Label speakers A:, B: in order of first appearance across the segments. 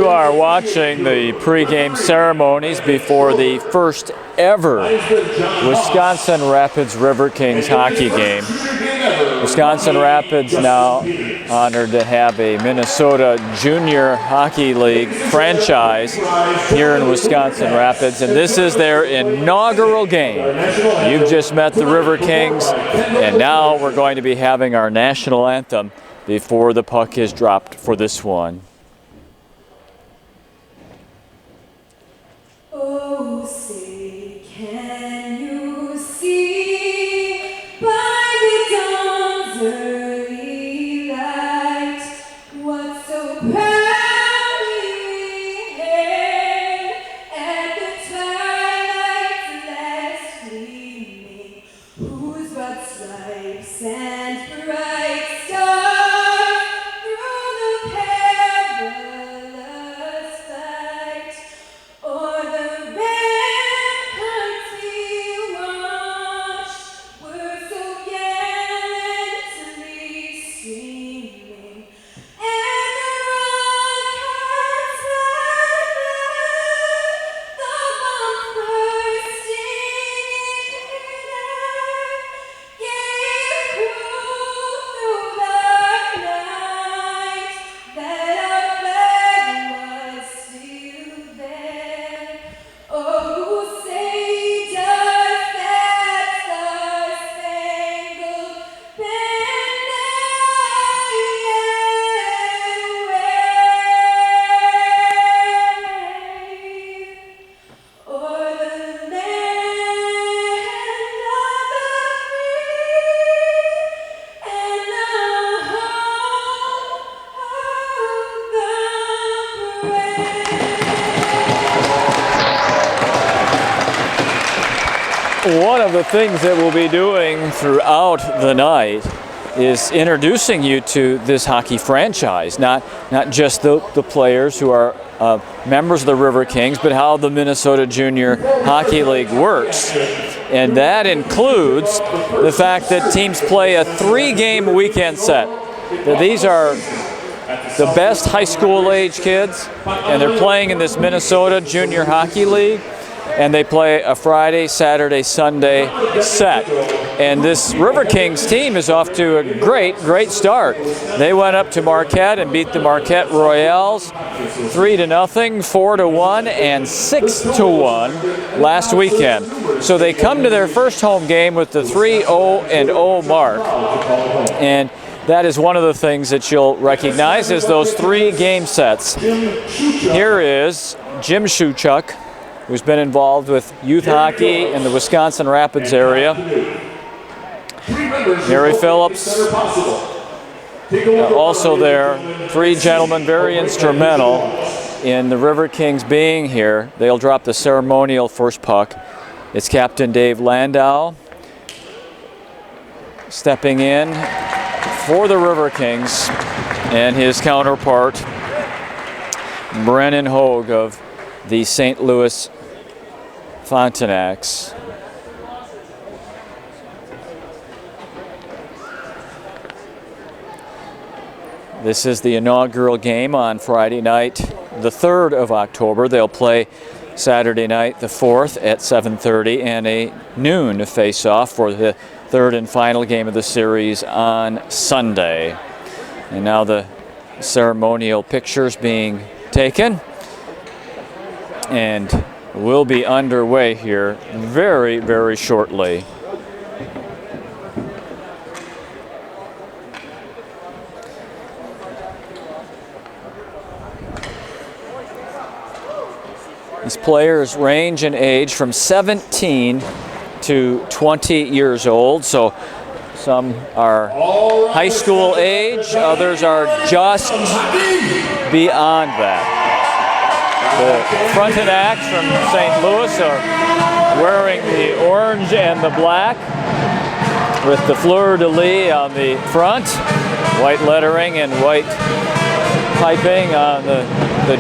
A: are watching the pregame ceremonies before the first ever Wisconsin Rapids RiverKings hockey game. Wisconsin Rapids now honored to have a Minnesota Junior Hockey League franchise here in Wisconsin Rapids, and this is their inaugural game. You've just met the RiverKings, and now we're going to be having our national anthem before the puck is dropped for this one.
B: Oh, say, can you see by the dawn's early light what so proudly we hailed at the twilight's last gleaming, whose broad stripes and bright stars
A: One of the things that we'll be doing throughout the night is introducing you to this hockey franchise, not just the players who are members of the RiverKings, but how the Minnesota Junior Hockey League works. And that includes the fact that teams play a 3-game weekend set. These are the best high school age kids, and they're playing in this Minnesota Junior Hockey League. And they play a Friday, Saturday, Sunday set. And this RiverKings team is off to a great start. They went up to Marquette and beat the Marquette Royals 3-0, 4-1, and 6-1 last weekend. So they come to their first home game with the 3-0-0 mark. And that is one of the things that you'll recognize is those 3-game sets. Here is Jim Shuchuk, who's been involved with youth hockey in the Wisconsin Rapids area. Mary Phillips, also there. 3 gentlemen very instrumental in the RiverKings being here. They'll drop the ceremonial first puck. It's Captain Dave Landau stepping in for the RiverKings, and his counterpart, Brennan Hogue of the St. Louis Frontenacs. This is the inaugural game on Friday night, the 3rd of October. They'll play Saturday night, the 4th at 7:30, and a noon face-off for the 3rd and final game of the series on Sunday. And now the ceremonial pictures being taken, and will be underway here very shortly. These players range in age from 17 to 20 years old, so some are high school age, others are just beyond that. The Frontenacs from St. Louis are wearing the orange and the black with the fleur-de-lis on the front, white lettering and white piping on the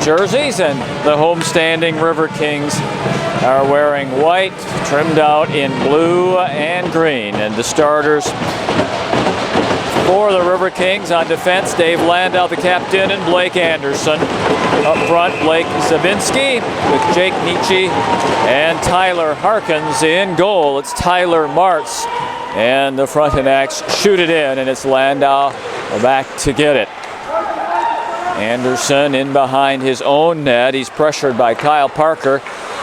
A: jerseys, and the homestanding RiverKings are wearing white, trimmed out in blue and green. And the starters for the RiverKings on defense, Dave Landau, the captain, and Blake Anderson. Up front, Blake Zabinski with Jake Nietzsche and Tyler Harkins in goal. It's Tyler Martz, and the Frontenacs shoot it in, and it's Landau back to get it. Anderson in behind his own net. He's pressured by Kyle Parker.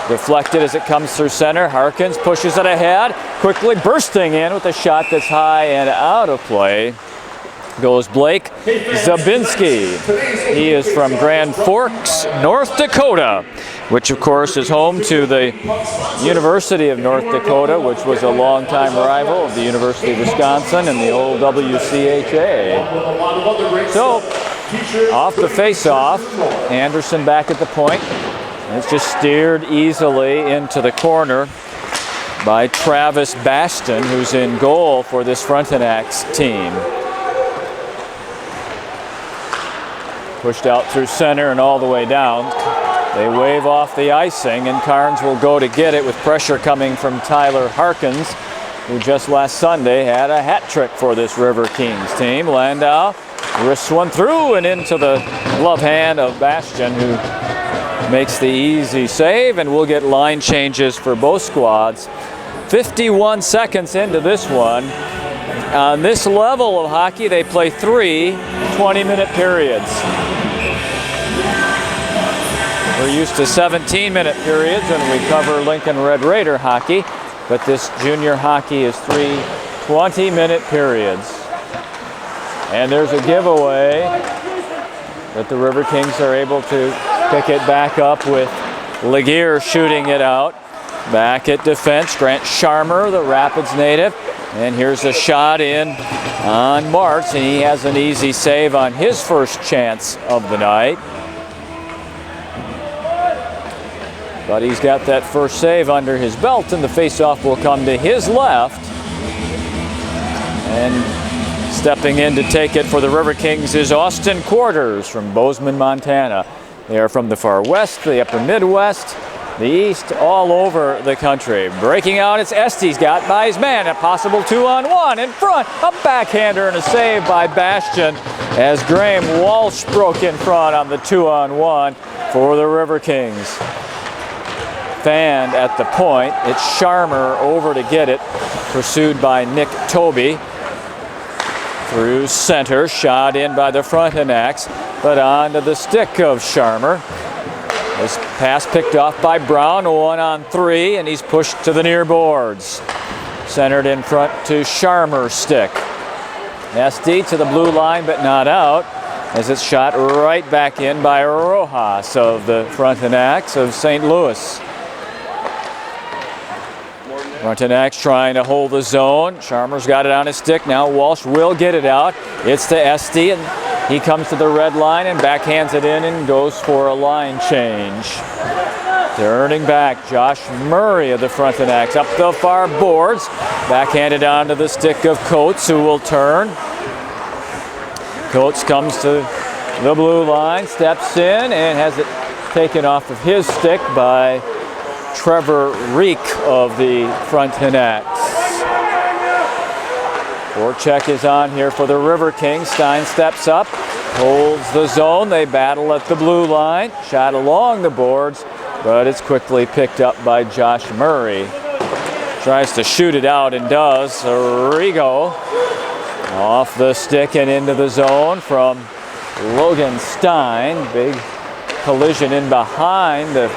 A: Deflected as it comes through center. Harkins pushes it ahead, quickly bursting in with a shot that's high and out of play. Goes Blake Zabinski. He is from Grand Forks, North Dakota, which of course is home to the University of North Dakota, which was a longtime rival of the University of Wisconsin and the old WCHA. So, off the face-off, Anderson back at the point. It's just steered easily into the corner by Travis Baston, who's in goal for this Frontenacs team. Pushed out through center and all the way down. They wave off the icing, and Carnes will go to get it with pressure coming from Tyler Harkins, who just last Sunday had a hat trick for this RiverKings team. Landau wrists one through and into the glove hand of Bastion, who makes the easy save, and we'll get line changes for both squads. 51 seconds into this one. On this level of hockey, they play 3 20-minute periods. We're used to 17-minute periods when we cover Lincoln Red Raider hockey, but this junior hockey is 3 20-minute periods. And there's a giveaway that the RiverKings are able to pick it back up with Laguerre shooting it out. Back at defense, Grant Sharmer, the Rapids native. And here's a shot in on Martz, and he has an easy save on his first chance of the night. But he's got that first save under his belt, and the faceoff will come to his left. And stepping in to take it for the RiverKings is Austin Quarters from Bozeman, Montana. They are from the far west, the upper Midwest, the east, all over the country. Breaking out, it's Estes, got by his man. A possible 2-on-1 in front. A backhander and a save by Bastion as Graham Walsh broke in front on the 2-on-1 for the RiverKings. Fanned at the point. It's Sharmer over to get it, pursued by Nick Toby. Through center, shot in by the Frontenacs, but onto the stick of Sharmer. This pass picked off by Brown, 1-on-3, and he's pushed to the near boards. Centered in front to Sharmer's stick. SD to the blue line, but not out, as it's shot right back in by Rojas of the Frontenacs of St. Louis. Frontenacs trying to hold the zone. Sharmer's got it on his stick. Now Walsh will get it out. It's to SD, and he comes to the red line and backhands it in and goes for a line change. Turning back, Josh Murray of the Frontenacs up the far boards. Backhanded onto the stick of Coates, who will turn. Coates comes to the blue line, steps in, and has it taken off of his stick by Trevor Reek of the Frontenacs. Forecheck is on here for the RiverKings. Stein steps up, holds the zone. They battle at the blue line. Shot along the boards, but it's quickly picked up by Josh Murray. Tries to shoot it out and does. Rigo off the stick and into the zone from Logan Stein. Big collision in behind the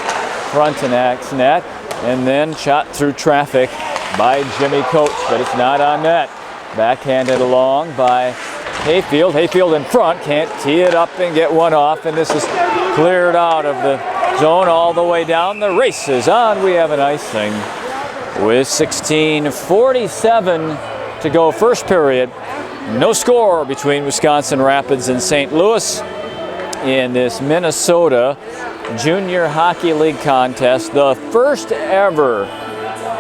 A: Frontenacs net, and then shot through traffic by Jimmy Coates, but it's not on net. Backhanded along by Hayfield. Hayfield in front, can't tee it up and get one off, and this is cleared out of the zone all the way down. The race is on. We have an icing with 16:47 to go first period. No score between Wisconsin Rapids and St. Louis in this Minnesota Junior Hockey League contest, the first ever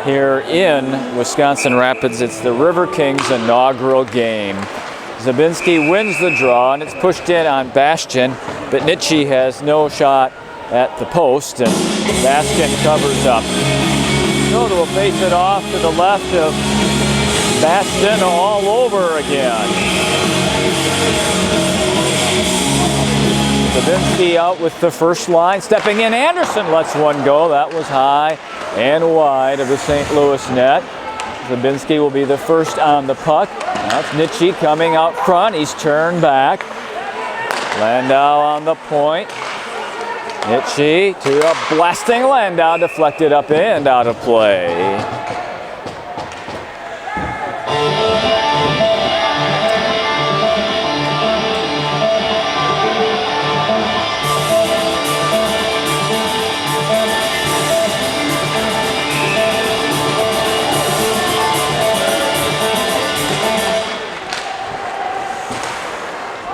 A: here in Wisconsin Rapids. It's the RiverKings inaugural game. Zabinski wins the draw, and it's pushed in on Bastion, but Nietzsche has no shot at the post, and Bastion covers up. So we'll face it off to the left of Bastion all over again. Zabinski out with the first line. Stepping in, Anderson lets one go. That was high and wide of the St. Louis net. Zabinski will be the first on the puck. That's Nitsche coming out front. He's turned back. Landau on the point. Nitsche to a blasting Landau, deflected up and out of play.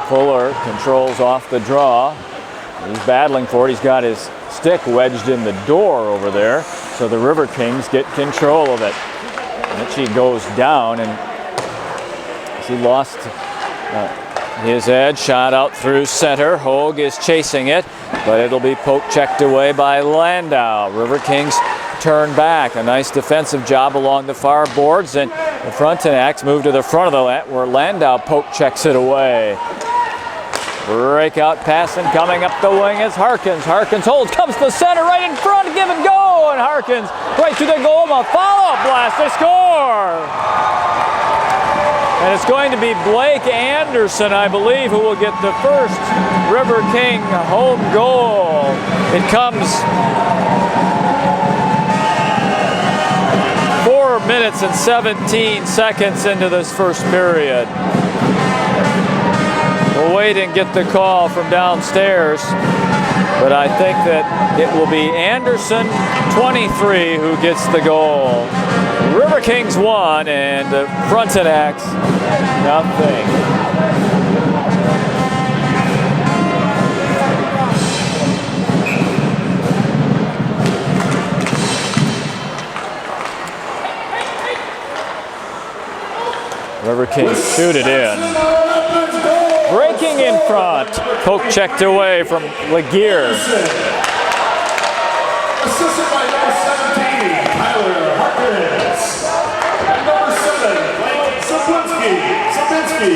C: Fuller controls off the draw. He's battling for it. He's got his stick wedged in the door over there, so the RiverKings get control of it. Nitsche goes down, and he lost his edge. Shot out through center. Hogue is chasing it, but it'll be poke-checked away by Landau. RiverKings turn back. A nice defensive job along the far boards, and the Frontenacs move to the front of the net where Landau poke-checks it away. Breakout pass, and coming up the wing is Harkins. Harkins holds, comes to center, right in front, give and go, and Harkins right to the goal mouth. Follow-up blast, they score! And it's going to be Blake Anderson, I believe, who will get the first RiverKing home goal. It comes 4 minutes and 17 seconds into this first period. We'll wait and get the call from downstairs, but I think that it will be Anderson, 23, who gets the goal. RiverKings 1 and the Frontenacs nothing. RiverKings shoot it in. Breaking in front. Poke checked away from Laguerre.
D: Assisted by number 17, Tyler Harkins. And number 7, Blake Zabinski.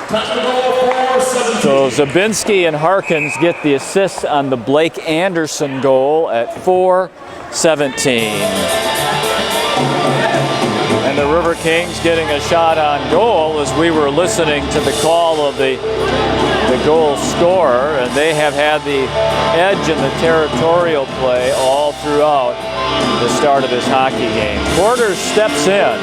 D: Technical for 17.
C: So Zabinski and Harkins get the assists on the Blake Anderson goal at 4:17. And the RiverKings getting a shot on goal as we were listening to the call of the goal scorer, and they have had the edge in the territorial play all throughout the start of this hockey game. Quarters steps in.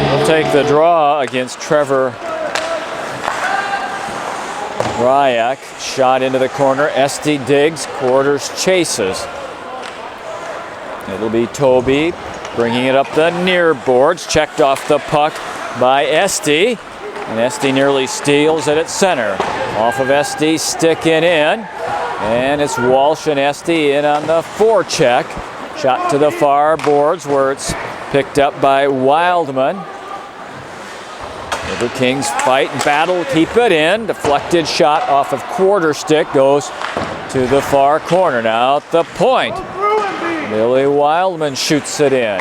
C: He'll take the draw against Trevor Ryak. Shot into the corner. Esty digs. Quarters chases. It'll be Toby bringing it up the near boards. Checked off the puck by Esty. And Esty nearly steals it at center. Off of Esty, sticking in. And it's Walsh and Esty in on the forecheck. Shot to the far boards where it's picked up by Wildman. RiverKings fight and battle, keep it in. Deflected shot off of quarter stick goes to the far corner. Now at the point, Billy Wildman shoots it in.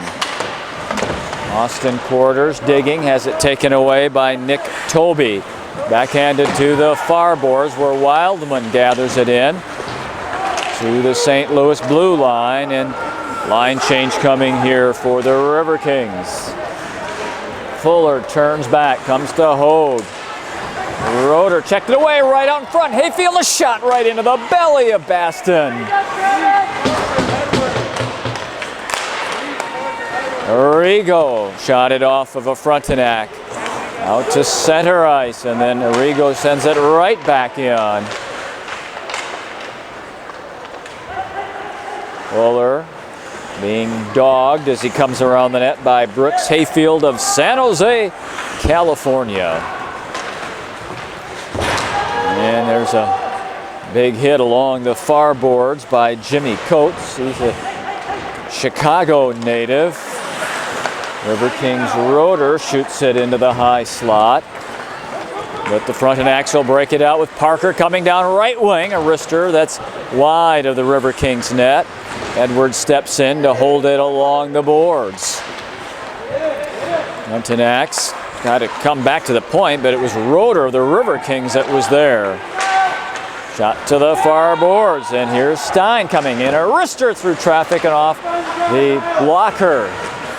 C: Austin Quarters digging, has it taken away by Nick Toby. Backhanded to the far boards where Wildman gathers it in to the St. Louis blue line, and line change coming here for the RiverKings. Fuller turns back, comes to Hogue. Roeder checked it away right out in front. Hayfield, a shot right into the belly of Baston. Arrigo shot it off of a Frontenac. Out to center ice, and then Arrigo sends it right back in. Fuller being dogged as he comes around the net by Brooks Hayfield of San Jose, California. And there's a big hit along the far boards by Jimmy Coates. He's a Chicago native. RiverKings Roeder shoots it into the high slot. But the Frontenacs will break it out with Parker coming down right wing. A wrister that's wide of the RiverKings net. Edwards steps in to hold it along the boards.
A: Frontenacs got to come back to the point, but it was Roeder of the RiverKings that was there. Shot to the far boards, and here's Stein coming in. A wrister through traffic and off the blocker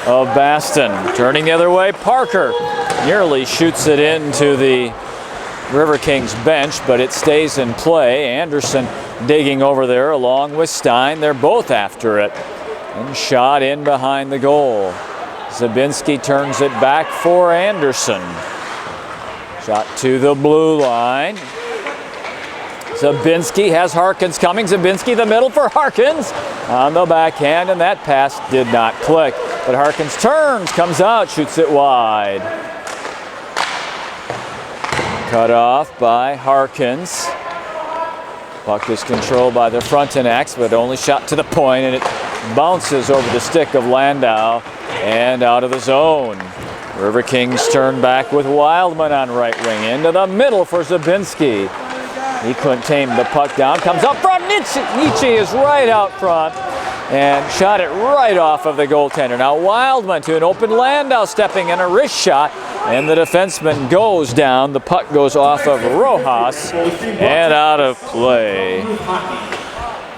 A: of Baston. Turning the other way, Parker nearly shoots it into the RiverKings bench, but it stays in play. Anderson digging over there along with Stein. They're both after it. And shot in behind the goal. Zabinski turns it back for Anderson. Shot to the blue line. Zabinski has Harkins coming. Zabinski the middle for Harkins on the backhand, and that pass did not click. But Harkins turns, comes out, shoots it wide. Cut off by Harkins. Puck is controlled by the Frontenacs, but only shot to the point, and it bounces over the stick of Landau and out of the zone. RiverKings turn back with Wildman on right wing. Into the middle for Zabinski. He couldn't tame the puck down. Comes up front. Nietzsche is right out front and shot it right off of the goaltender. Now Wildman to an open Landau stepping in a wrist shot, and the defenseman goes down. The puck goes off of Rojas and out of play.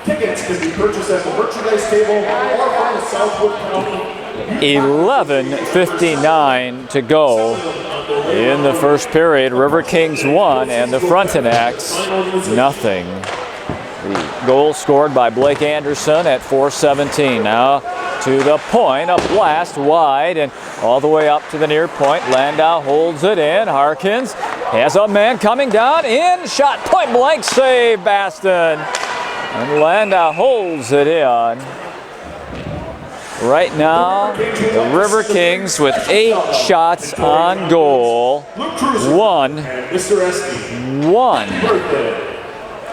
D: Tickets can be purchased at the merchandise table or from the Southwood County.
A: 11:59 to go in the first period. RiverKings 1 and the Frontenacs nothing. The goal scored by Blake Anderson at 4:17. Now to the point, a blast wide and all the way up to the near point. Landau holds it in. Harkins has a man coming down in. Shot point blank save, Baston. And Landau holds it in. Right now, the RiverKings with 8 shots on goal. One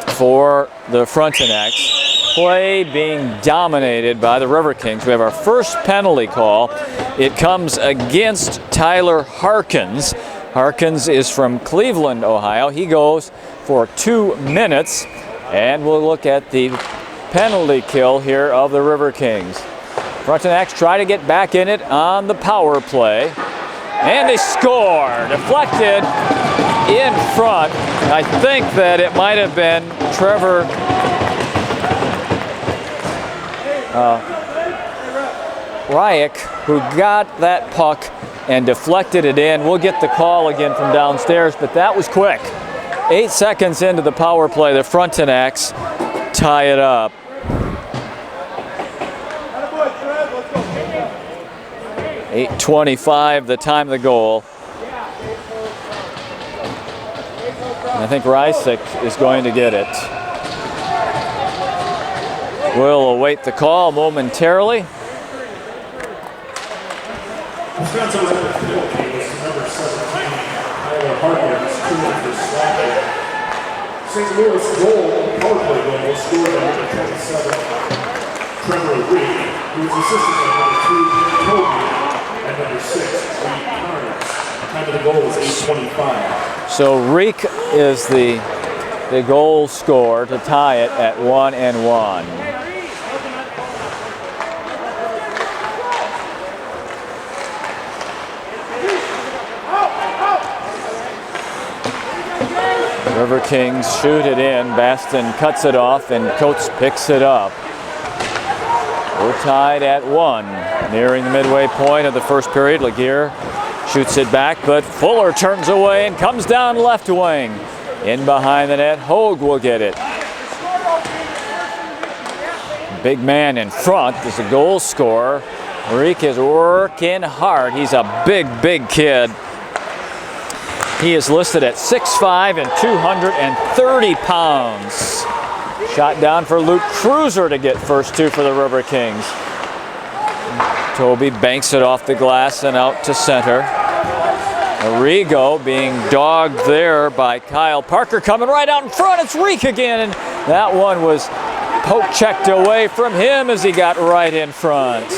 A: for the Frontenacs. Play being dominated by the RiverKings. We have our first penalty call. It comes against Tyler Harkins. Harkins is from Cleveland, Ohio. He goes for 2 minutes. And we'll look at the penalty kill here of the RiverKings. Frontenacs try to get back in it on the power play. And they score. Deflected in front. I think that it might have been Trevor Ryak who got that puck and deflected it in. We'll get the call again from downstairs, but that was quick. 8 seconds into the power play, the Frontenacs tie it up. .825 the time of the goal. And I think Rysick is going to get it. We'll await the call momentarily.
D: Wisconsin number 17, Tyler Harkins, 2 for slapping. St. Louis goal, power play goal, was scored by number 27, Trevor Reed, who was assisted by number 2, Kobe, and number 6, Reed Carnes. Time of the goal was 8:25.
A: So Reek is the goal scorer to tie it at 1-1. RiverKings shoot it in. Baston cuts it off, and Coates picks it up. We're tied at 1. Nearing the midway point of the first period, Laguerre shoots it back, but Fuller turns away and comes down left wing. In behind the net, Hogue will get it. Big man in front is a goal scorer. Reek is working hard. He's a big kid. He is listed at 6'5" and 230 pounds. Shot down for Luke Cruiser to get first 2 for the RiverKings. Toby banks it off the glass and out to center. Arrigo being dogged there by Kyle Parker, coming right out in front. It's Reek again, and that one was poke checked away from him as he got right in front.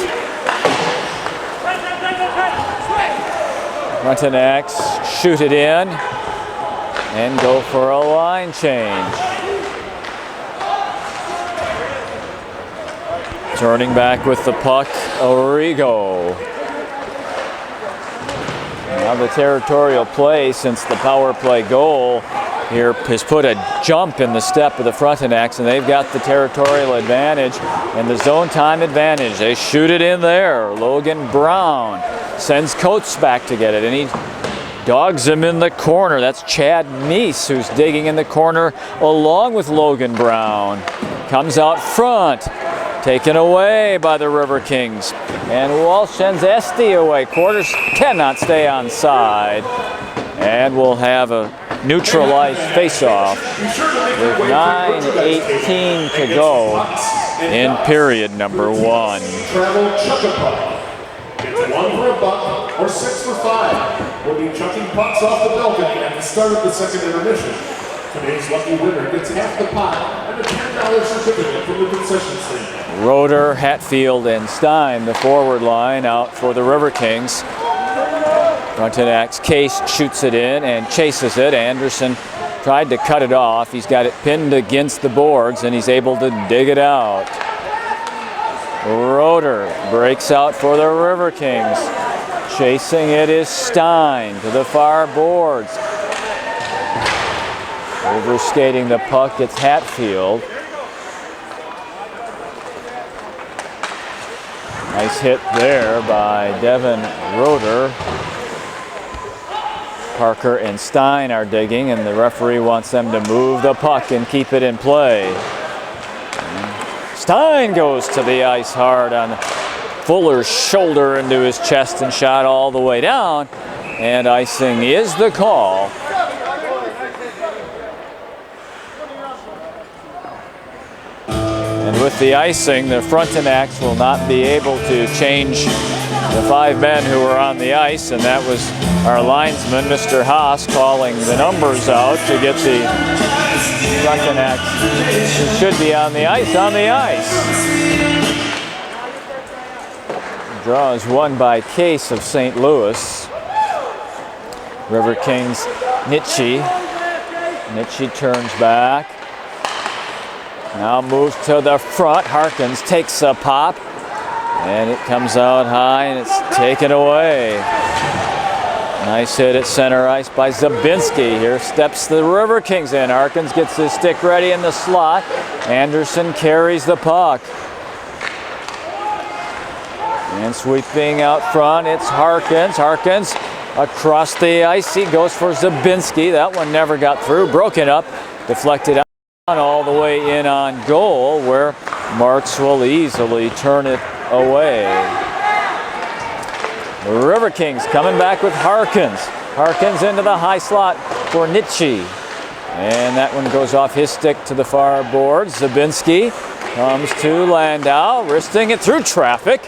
A: Frontenacs shoot it in and go for a line change. Turning back with the puck, Arrigo. Now the territorial play, since the power play goal here, has put a jump in the step of the Frontenacs, and they've got the territorial advantage and the zone time advantage. They shoot it in there. Logan Brown sends Coates back to get it, and he dogs him in the corner. That's Chad Meese, who's digging in the corner along with Logan Brown. Comes out front, taken away by the RiverKings. And Walsh sends Esty away. Quarters cannot stay on side. And we'll have a neutralized face-off with 9:18 to go in period number 1.
D: Travel chuck a puck. It's 1 for a buck or 6 for 5. We'll be chucking pucks off the balcony at the start of the second intermission. Today's lucky winner gets half the pot and a $10 certificate from the concession stand.
A: Roeder, Hatfield, and Stein, the forward line, out for the RiverKings. Frontenac's Case shoots it in and chases it. Anderson tried to cut it off. He's got it pinned against the boards, and he's able to dig it out. Roeder breaks out for the RiverKings. Chasing it is Stein to the far boards. Overskating the puck, it's Hatfield. Nice hit there by Devin Roeder. Parker and Stein are digging, and the referee wants them to move the puck and keep it in play. Stein goes to the ice hard on Fuller's shoulder into his chest and shot all the way down, and icing is the call. And with the icing, the Frontenacs will not be able to change the 5 men who were on the ice, and that was our linesman, Mr. Haas, calling the numbers out to get the Frontenacs who should be on the ice, on the ice. The draw is won by Case of St. Louis. RiverKings, Nitsche. Nitsche turns back. Now moves to the front. Harkins takes a pop, and it comes out high, and it's taken away. Nice hit at center ice by Zabinski. Here steps the RiverKings in. Harkins gets his stick ready in the slot. Anderson carries the puck. And sweeping out front, it's Harkins. Harkins across the ice. He goes for Zabinski. That one never got through. Broken up. Deflected out all the way in on goal, where Martz will easily turn it away. The RiverKings coming back with Harkins. Harkins into the high slot for Nitsche. And that one goes off his stick to the far boards. Zabinski comes to Landau, wristing it through traffic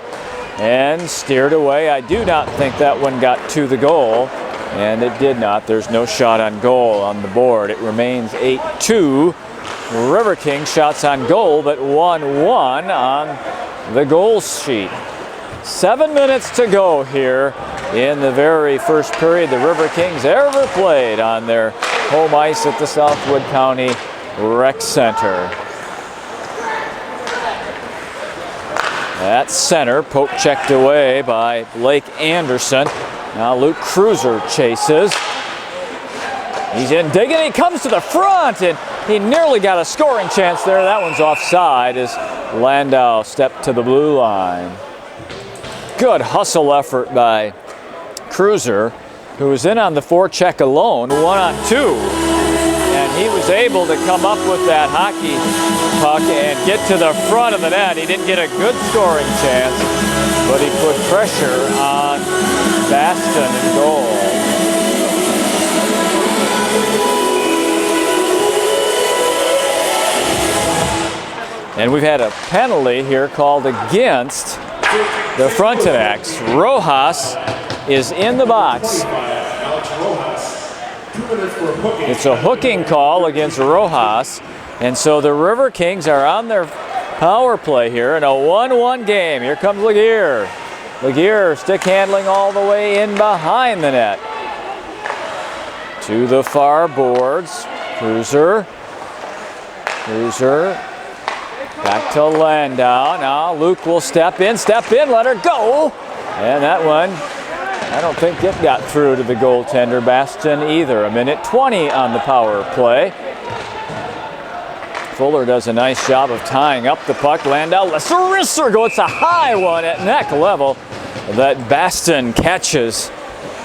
A: and steered away. I do not think that one got to the goal, and it did not. There's no shot on goal on the board. It remains 8-2. RiverKings shots on goal, but 1-1 on the goal sheet. 7 minutes to go here in the very first period the RiverKings ever played on their home ice at the Southwood County Rec Center. At center, poke checked away by Blake Anderson. Now Luke Cruiser chases. He's in digging, he comes to the front, and he nearly got a scoring chance there. That one's offside as Landau stepped to the blue line. Good hustle effort by Cruiser, who was in on the forecheck alone, 1-on-2. And he was able to come up with that hockey puck and get to the front of the net. He didn't get a good scoring chance, but he put pressure on Baston in goal. And we've had a penalty here called against the Frontenacs. Rojas is in the box. It's a hooking call against Rojas. And so the RiverKings are on their power play here in a 1-1 game. Here comes Laguerre. Laguerre stick handling all the way in behind the net. To the far boards. Cruiser. Back to Landau. Now Luke will step in, let her go. And that one I don't think it got through to the goaltender, Baston, either. A minute 20 on the power play. Fuller does a nice job of tying up the puck. Landau lets the wrister go. It's a high one at neck level that Baston catches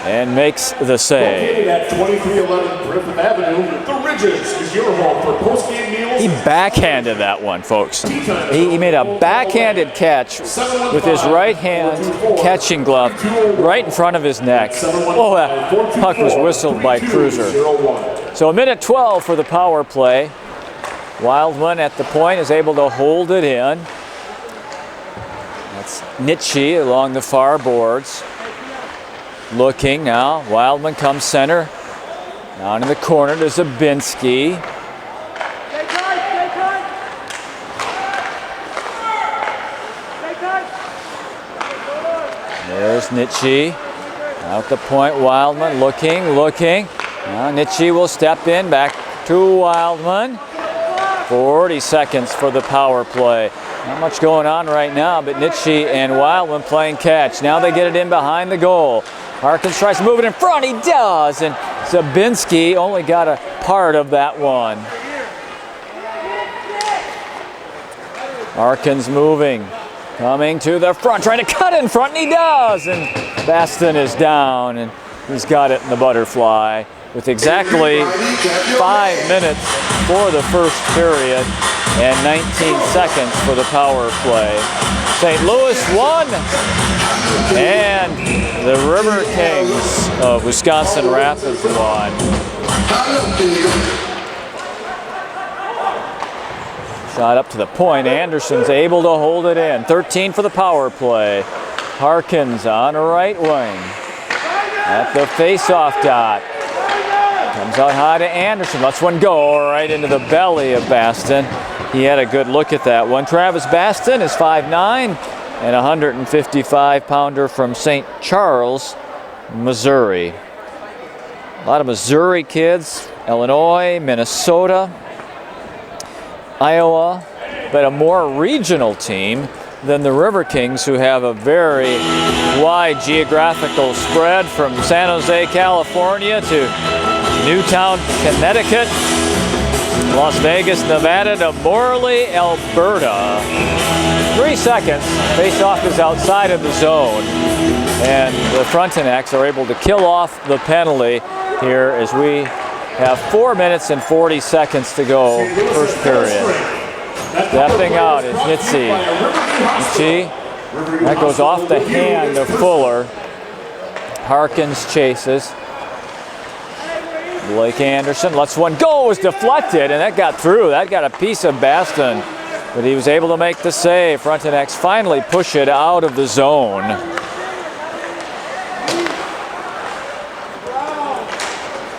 A: and makes the save.
D: Located at 2311 Griffith Avenue, The Ridges is your home for post-game meals.
A: He backhanded that one, folks. He made a backhanded catch with his right hand catching glove right in front of his neck. Oh, that puck was whistled by Cruiser. So a minute 12 for the power play. Wildman at the point is able to hold it in. That's Nitsche along the far boards. Looking now, Wildman comes center. Down in the corner to Zabinski. There's Nitsche. Out the point, Wildman looking. Now Nitsche will step in, back to Wildman. 40 seconds for the power play. Not much going on right now, but Nitsche and Wildman playing catch. Now they get it in behind the goal. Harkins tries to move it in front. He does, and Zabinski only got a part of that one. Harkins moving, coming to the front, trying to cut in front, and he does, and Baston is down, and he's got it in the butterfly with exactly 5 minutes for the first period and 19 seconds for the power play. St. Louis won, and the RiverKings of Wisconsin Rapids won. Shot up to the point. Anderson's able to hold it in. 13 for the power play. Harkins on a right wing at the face-off dot. Comes out high to Anderson. Lets one go right into the belly of Baston. He had a good look at that one. Travis Baston is 5'9" and a 155-pounder from St. Charles, Missouri. A lot of Missouri kids, Illinois, Minnesota, Iowa, but a more regional team than the RiverKings, who have a very wide geographical spread from San Jose, California to Newtown, Connecticut, Las Vegas, Nevada to Morley, Alberta. 3 seconds, face-off is outside of the zone, and the Frontenacs are able to kill off the penalty here as we have 4 minutes and 40 seconds to go, first period. Stepping out is Nitsche. That goes off the hand of Fuller. Harkins chases. Blake Anderson lets one go, was deflected, and that got through. That got a piece of Baston, but he was able to make the save. Frontenacs finally push it out of the zone.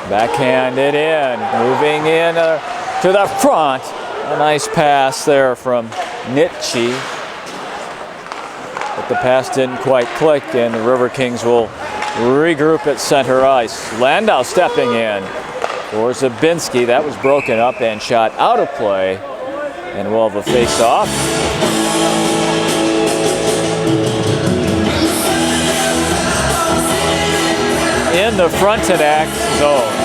A: Backhanded in, moving in to the front. A nice pass there from Nitsche, but the pass didn't quite click, and the RiverKings will regroup at center ice. Landau stepping in for Zabinski. That was broken up and shot out of play, and we'll have a face-off. In the Frontenacs zone.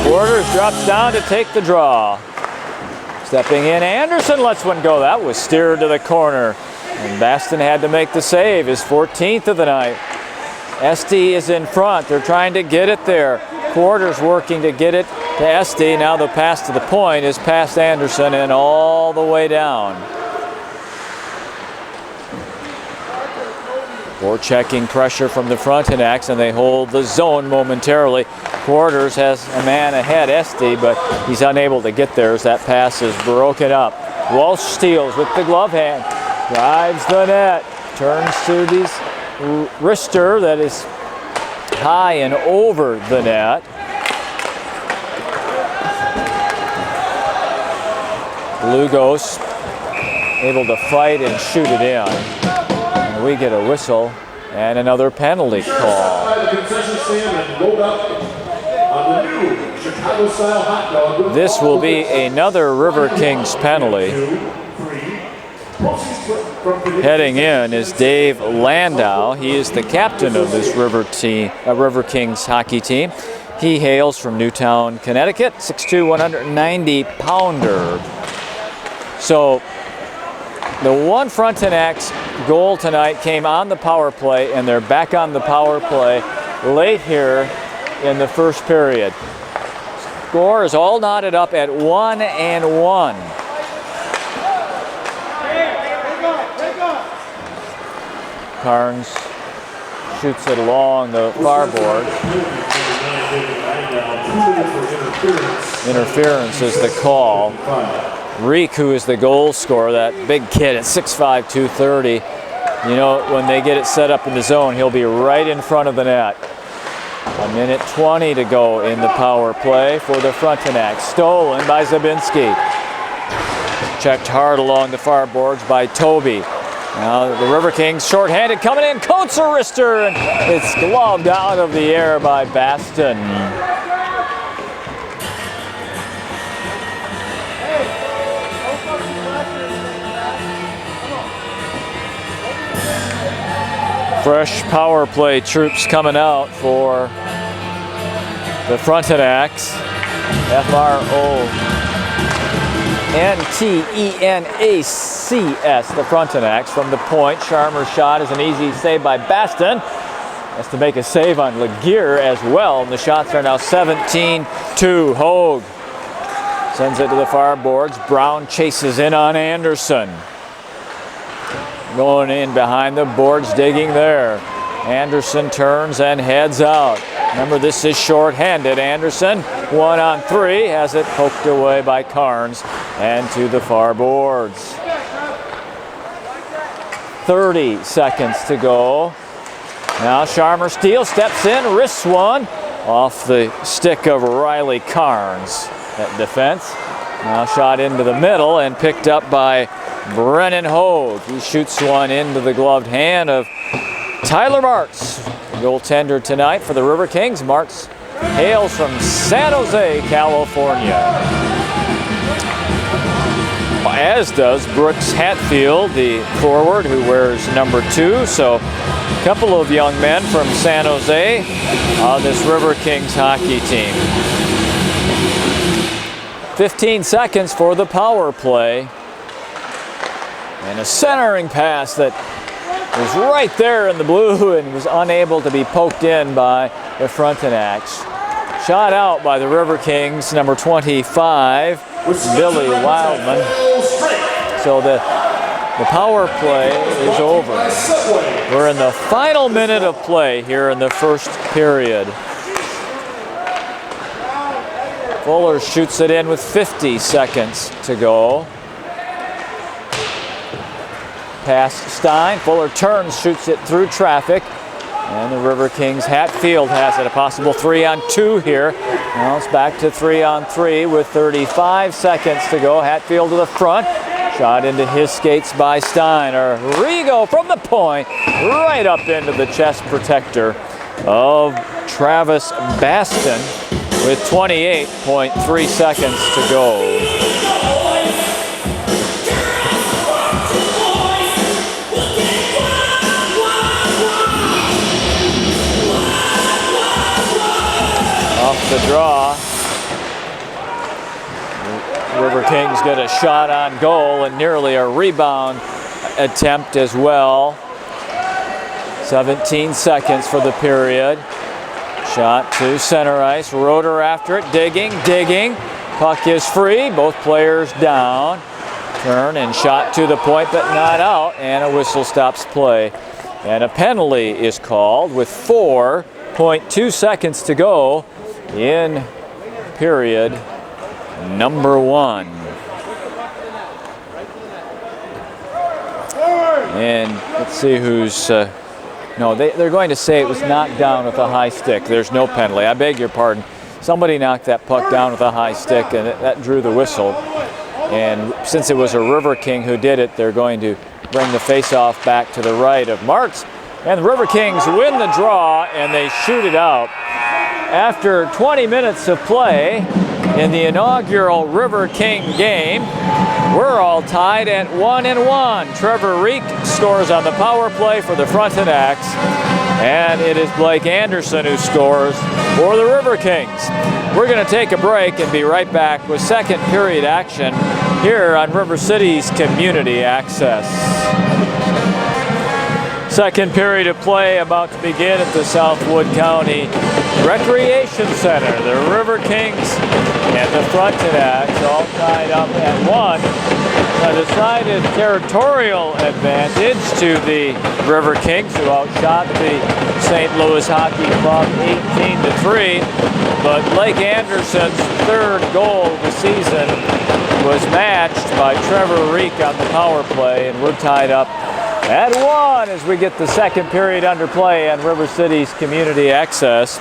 A: Borders drops down to take the draw. Stepping in, Anderson lets one go. That was steered to the corner, and Baston had to make the save, his 14th of the night. Esty is in front. They're trying to get it there. Quarters working to get it to Esty. Now the pass to the point is past Anderson and all the way down. Forechecking pressure from the Frontenacs, and they hold the zone momentarily. Quarters has a man ahead, Esty, but he's unable to get there as that pass is broken up. Walsh steals with the glove hand, drives the net, turns to the wrister that is high and over the net. Lugos able to fight and shoot it in. And we get a whistle and another penalty call.
D: By the concession stand and rolled up on the new Chicago-style hot dog with
A: This will be another RiverKings penalty.
D: 2, 3.
A: Heading in is Dave Landau. He is the captain of this RiverKings hockey team. He hails from Newtown, Connecticut, 6'2", 190-pounder. So the one Frontenacs goal tonight came on the power play, and they're back on the power play late here in the first period. Score is all knotted up at 1-1. Carnes shoots it along the far board. Interference is the call. Reek, who is the goal scorer, that big kid at 6'5", 230, you know, when they get it set up in the zone, he'll be right in front of the net. 1:20 to go in the power play for the Frontenacs. Stolen by Zabinski. Checked hard along the far boards by Toby. Now the RiverKings shorthanded coming in. Coates a wrister, and it's gloved out of the air by Baston. Fresh power play troops coming out for the Frontenacs. Frontenacs, the Frontenacs from the point. Sharmer's shot is an easy save by Baston. Has to make a save on Laguerre as well. And the shots are now 17-2. Hogue sends it to the far boards. Brown chases in on Anderson. Going in behind the boards, digging there. Anderson turns and heads out. Remember, this is short-handed. Anderson, 1-on-3, has it poked away by Carnes and to the far boards. 30 seconds to go. Now Sharmer steals, steps in, wrists one off the stick of Riley Carnes at defense. Now shot into the middle and picked up by Brennan Hogue. He shoots one into the gloved hand of Tyler Martz, the goaltender tonight for the RiverKings. Martz hails from San Jose, California. As does Brooks Hatfield, the forward who wears number 2. So a couple of young men from San Jose on this RiverKings hockey team. 15 seconds for the power play. And a centering pass that was right there in the blue and was unable to be poked in by the Frontenacs. Shot out by the RiverKings, number 25, Billy Wildman. So the power play is over. We're in the final minute of play here in the first period. Fuller shoots it in with 50 seconds to go. Pass Stein. Fuller turns, shoots it through traffic. And the RiverKings, Hatfield has it, a possible 3-on-2 here. Now it's back to 3-on-3 with 35 seconds to go. Hatfield to the front. Shot into his skates by Steiner. Rigo from the point, right up into the chest protector of Travis Baston with 28.3 seconds to go. Off the draw. RiverKings get a shot on goal and nearly a rebound attempt as well. 17 seconds for the period. Shot to center ice. Roeder after it. Digging. Puck is free. Both players down. Turn and shot to the point, but not out. And a whistle stops play. And a penalty is called with 4.2 seconds to go in period number 1. And let's see who's... no, they're going to say it was knocked down with a high stick. There's no penalty. I beg your pardon. Somebody knocked that puck down with a high stick, and that drew the whistle. And since it was a RiverKing who did it, they're going to bring the face-off back to the right of Martz. And the RiverKings win the draw, and they shoot it out. after 20 minutes of play in the inaugural River King game, we're all tied at 1-1. Trevor Reek scores on the power play for the Frontenacs, and it is Blake Anderson who scores for the River Kings. We're going to take a break and be right back with second period action here on River City's Community Access. Second period of play about to begin at the Southwood County Recreation Center. The River Kings and the Frontenacs all tied up at 1. A decided territorial advantage to the River Kings, who outshot the St. Louis Hockey Club 18-3. But Blake Anderson's third goal of the season was matched by Trevor Reek on the power play, and we're tied up at 1 as we get the second period under play on River City's Community Access.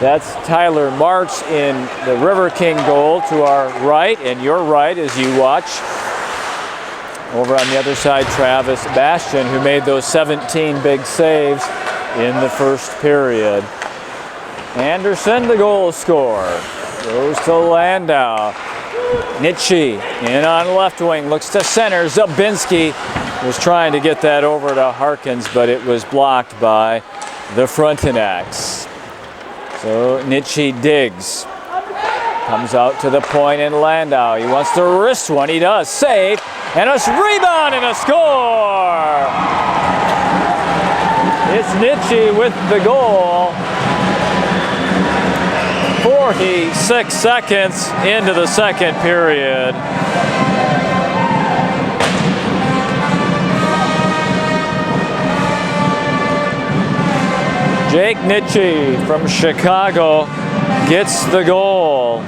A: That's Tyler March in the River King goal to our right and your right as you watch. Over on the other side, Travis Bastian, who made those 17 big saves in the first period. Anderson, the goal scorer, goes to Landau. Nitsche in on left wing, looks to center. Zabinski was trying to get that over to Harkins, but it was blocked by the Frontenacs. So Nitsche digs. Comes out to the point in Landau. He wants to wrist one. He does. Save. And a rebound and a score. It's Nitsche with the goal. 46 seconds into the second period. Jake Nitsche from Chicago gets the goal.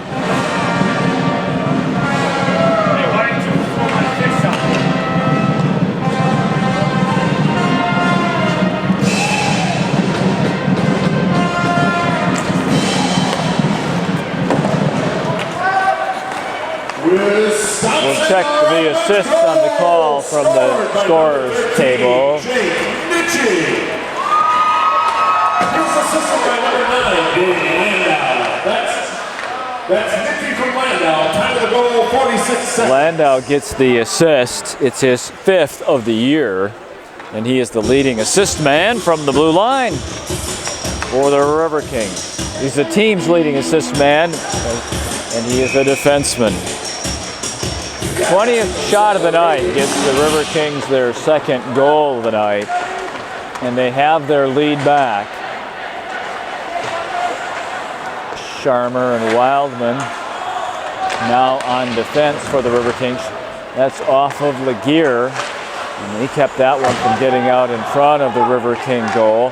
A: We'll check the assists on the call from the scorers table.
D: Assisted by number 9, Dave Landau. That's Nitsche from Landau. Time of the goal, 46 seconds.
A: Landau gets the assist. It's his 5th of the year, and he is the leading assist man from the blue line for the River Kings. He's the team's leading assist man, and he is a defenseman. 20th shot of the night gets the River Kings their second goal of the night, and they have their lead back. Sharmer and Wildman now on defense for the River Kings. That's off of Laguerre, and he kept that one from getting out in front of the River King goal.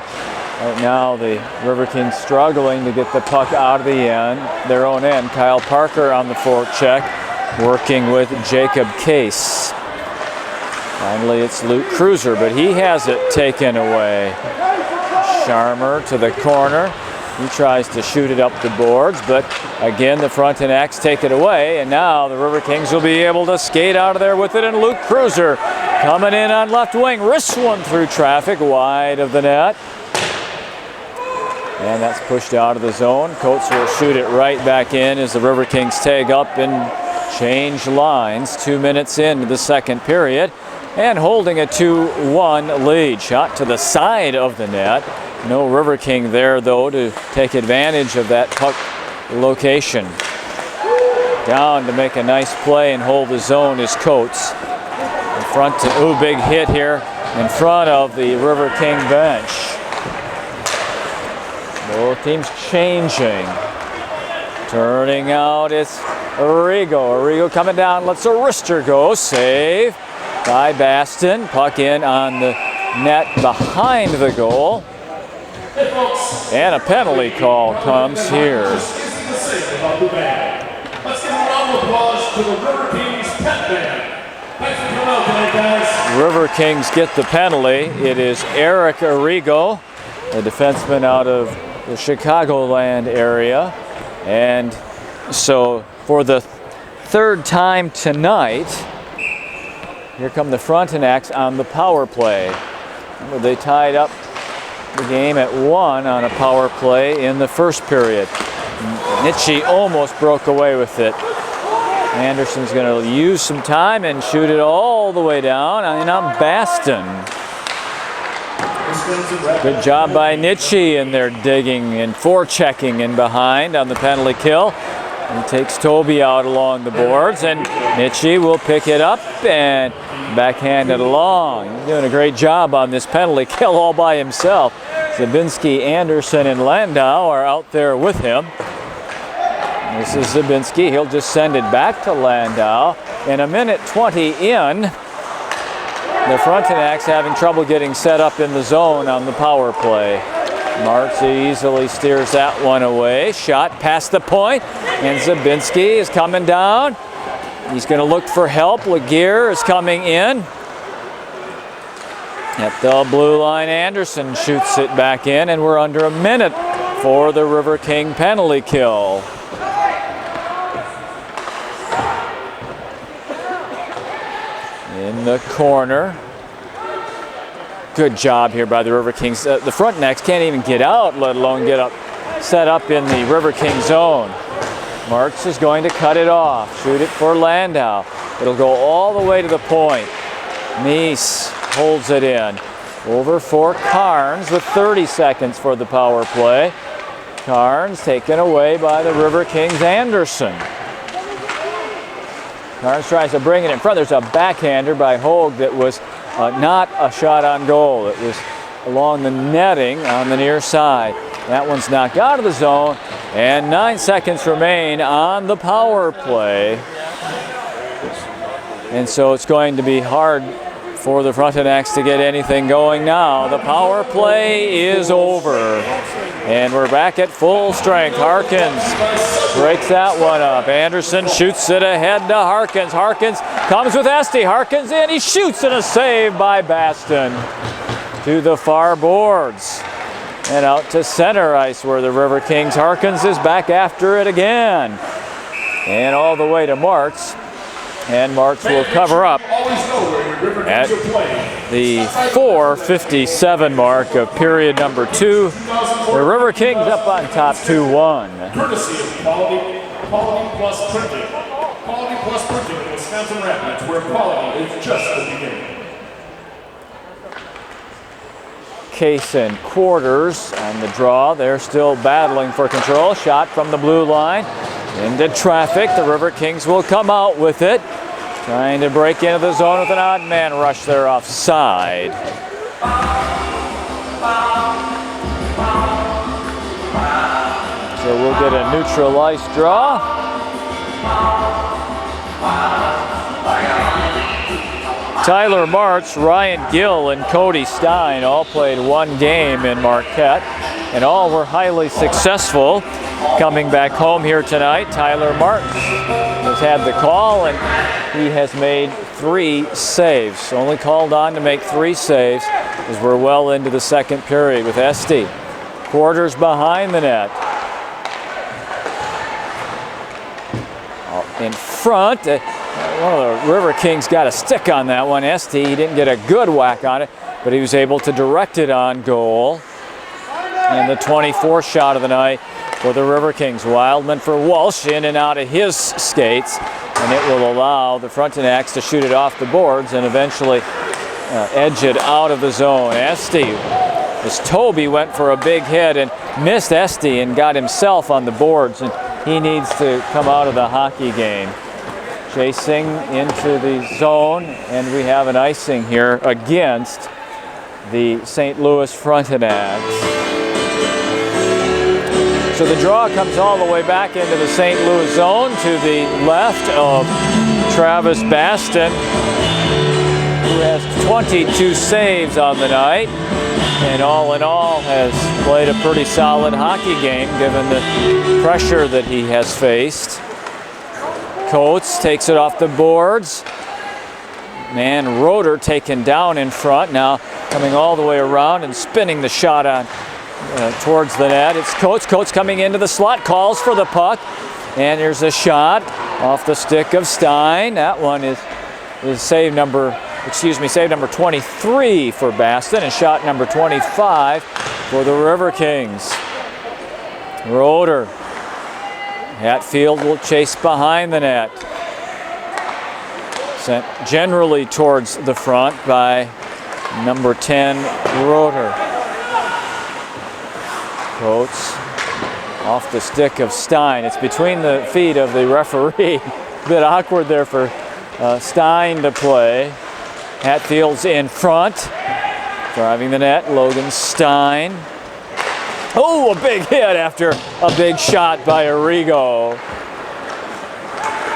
A: Right now the River Kings struggling to get the puck out of their own end. Kyle Parker on the forecheck, working with Jacob Case. Finally it's Luke Cruiser, but he has it taken away. Sharmer to the corner. He tries to shoot it up the boards, but again the Frontenacs take it away, and now the River Kings will be able to skate out of there with it, and Luke Cruiser coming in on left wing, wrists one through traffic, wide of the net. And that's pushed out of the zone. Coates will shoot it right back in as the River Kings tag up and change lines 2 minutes into the second period, and holding a 2-1 lead. Shot to the side of the net. No River King there, though, to take advantage of that puck location. Down to make a nice play and hold the zone is Coates. In front to, big hit here in front of the River King bench. Both teams changing. Turning out, it's Arrigo. Arrigo coming down, lets a wrister go. Save by Baston. Puck in on the net behind the goal. And a penalty call comes here.
D: Let's give a round of applause to the River Kings pet band. Thanks for coming out tonight, guys.
A: River Kings get the penalty. It is Eric Arrigo, a defenseman out of the Chicagoland area. And so for the third time tonight, here come the Frontenacs on the power play. They tied up the game at 1 on a power play in the first period. Nitsche almost broke away with it. Anderson's going to use some time and shoot it all the way down. And on Baston. Good job by Nitsche in there digging and forechecking in behind on the penalty kill. He takes Toby out along the boards, and Nitsche will pick it up and backhand it along. He's doing a great job on this penalty kill all by himself. Zabinski, Anderson, and Landau are out there with him. This is Zabinski. He'll just send it back to Landau. And a minute 20 in, the Frontenacs having trouble getting set up in the zone on the power play. Martz easily steers that one away. Shot past the point, and Zabinski is coming down. He's going to look for help. Laguerre is coming in. At the blue line, Anderson shoots it back in, and we're under a minute for the River King penalty kill. In the corner. Good job here by the River Kings. The Frontenacs can't even get out, let alone get up, set up in the River King zone. Martz is going to cut it off. Shoot it for Landau. It'll go all the way to the point. Meese holds it in. Over for Carnes with 30 seconds for the power play. Carnes taken away by the River Kings' Anderson. Carnes tries to bring it in front. There's a backhander by Hogue that was not a shot on goal. It was along the netting on the near side. That one's knocked out of the zone, and 9 seconds remain on the power play. And so it's going to be hard for the Frontenacs to get anything going now. The power play is over, and we're back at full strength. Harkins breaks that one up. Anderson shoots it ahead to Harkins. Harkins comes with Este. Harkins in, he shoots, and a save by Baston to the far boards. And out to center ice where the River Kings. Harkins is back after it again. And all the way to Martz. And Martz will cover up at the 4:57 mark of period number 2. The River Kings up on top 2-1.
D: Courtesy of Quality Plus Printing. Quality Plus Printing in Wisconsin Rapids, where quality is just the beginning.
A: Case and Quarters on the draw. They're still battling for control. Shot from the blue line into traffic. The River Kings will come out with it. Trying to break into the zone with an odd man rush there offside. So we'll get a neutral ice draw. Tyler Martz, Ryan Gill, and Cody Stein all played one game in Marquette, and all were highly successful. Coming back home here tonight, Tyler Martz has had the call, and he has made 3 saves. Only called on to make 3 saves as we're well into the second period with Este. Quarters behind the net. In front, one of the River Kings got a stick on that one. Este, he didn't get a good whack on it, but he was able to direct it on goal. And the 24th shot of the night for the River Kings. Wildman for Walsh, in and out of his skates, and it will allow the Frontenacs to shoot it off the boards and eventually edge it out of the zone. Este, as Toby went for a big hit and missed Este and got himself on the boards, and he needs to come out of the hockey game. Chasing into the zone, and we have an icing here against the St. Louis Frontenacs. So the draw comes all the way back into the St. Louis zone to the left of Travis Baston, who has 22 saves on the night, and all in all has played a pretty solid hockey game given the pressure that he has faced. Coates takes it off the boards. Man, Roeder taken down in front, now coming all the way around and spinning the shot on towards the net. It's Coates. Coates coming into the slot, calls for the puck, and there's a shot off the stick of Stein. That one is save number 23 for Baston, and shot number 25 for the River Kings. Roeder Hatfield will chase behind the net. Sent generally towards the front by number 10, Roeder. Coates off the stick of Stein. It's between the feet of the referee. A bit awkward there for Stein to play. Hatfield's in front. Driving the net, Logan Stein. Oh, a big hit after a big shot by Arrigo.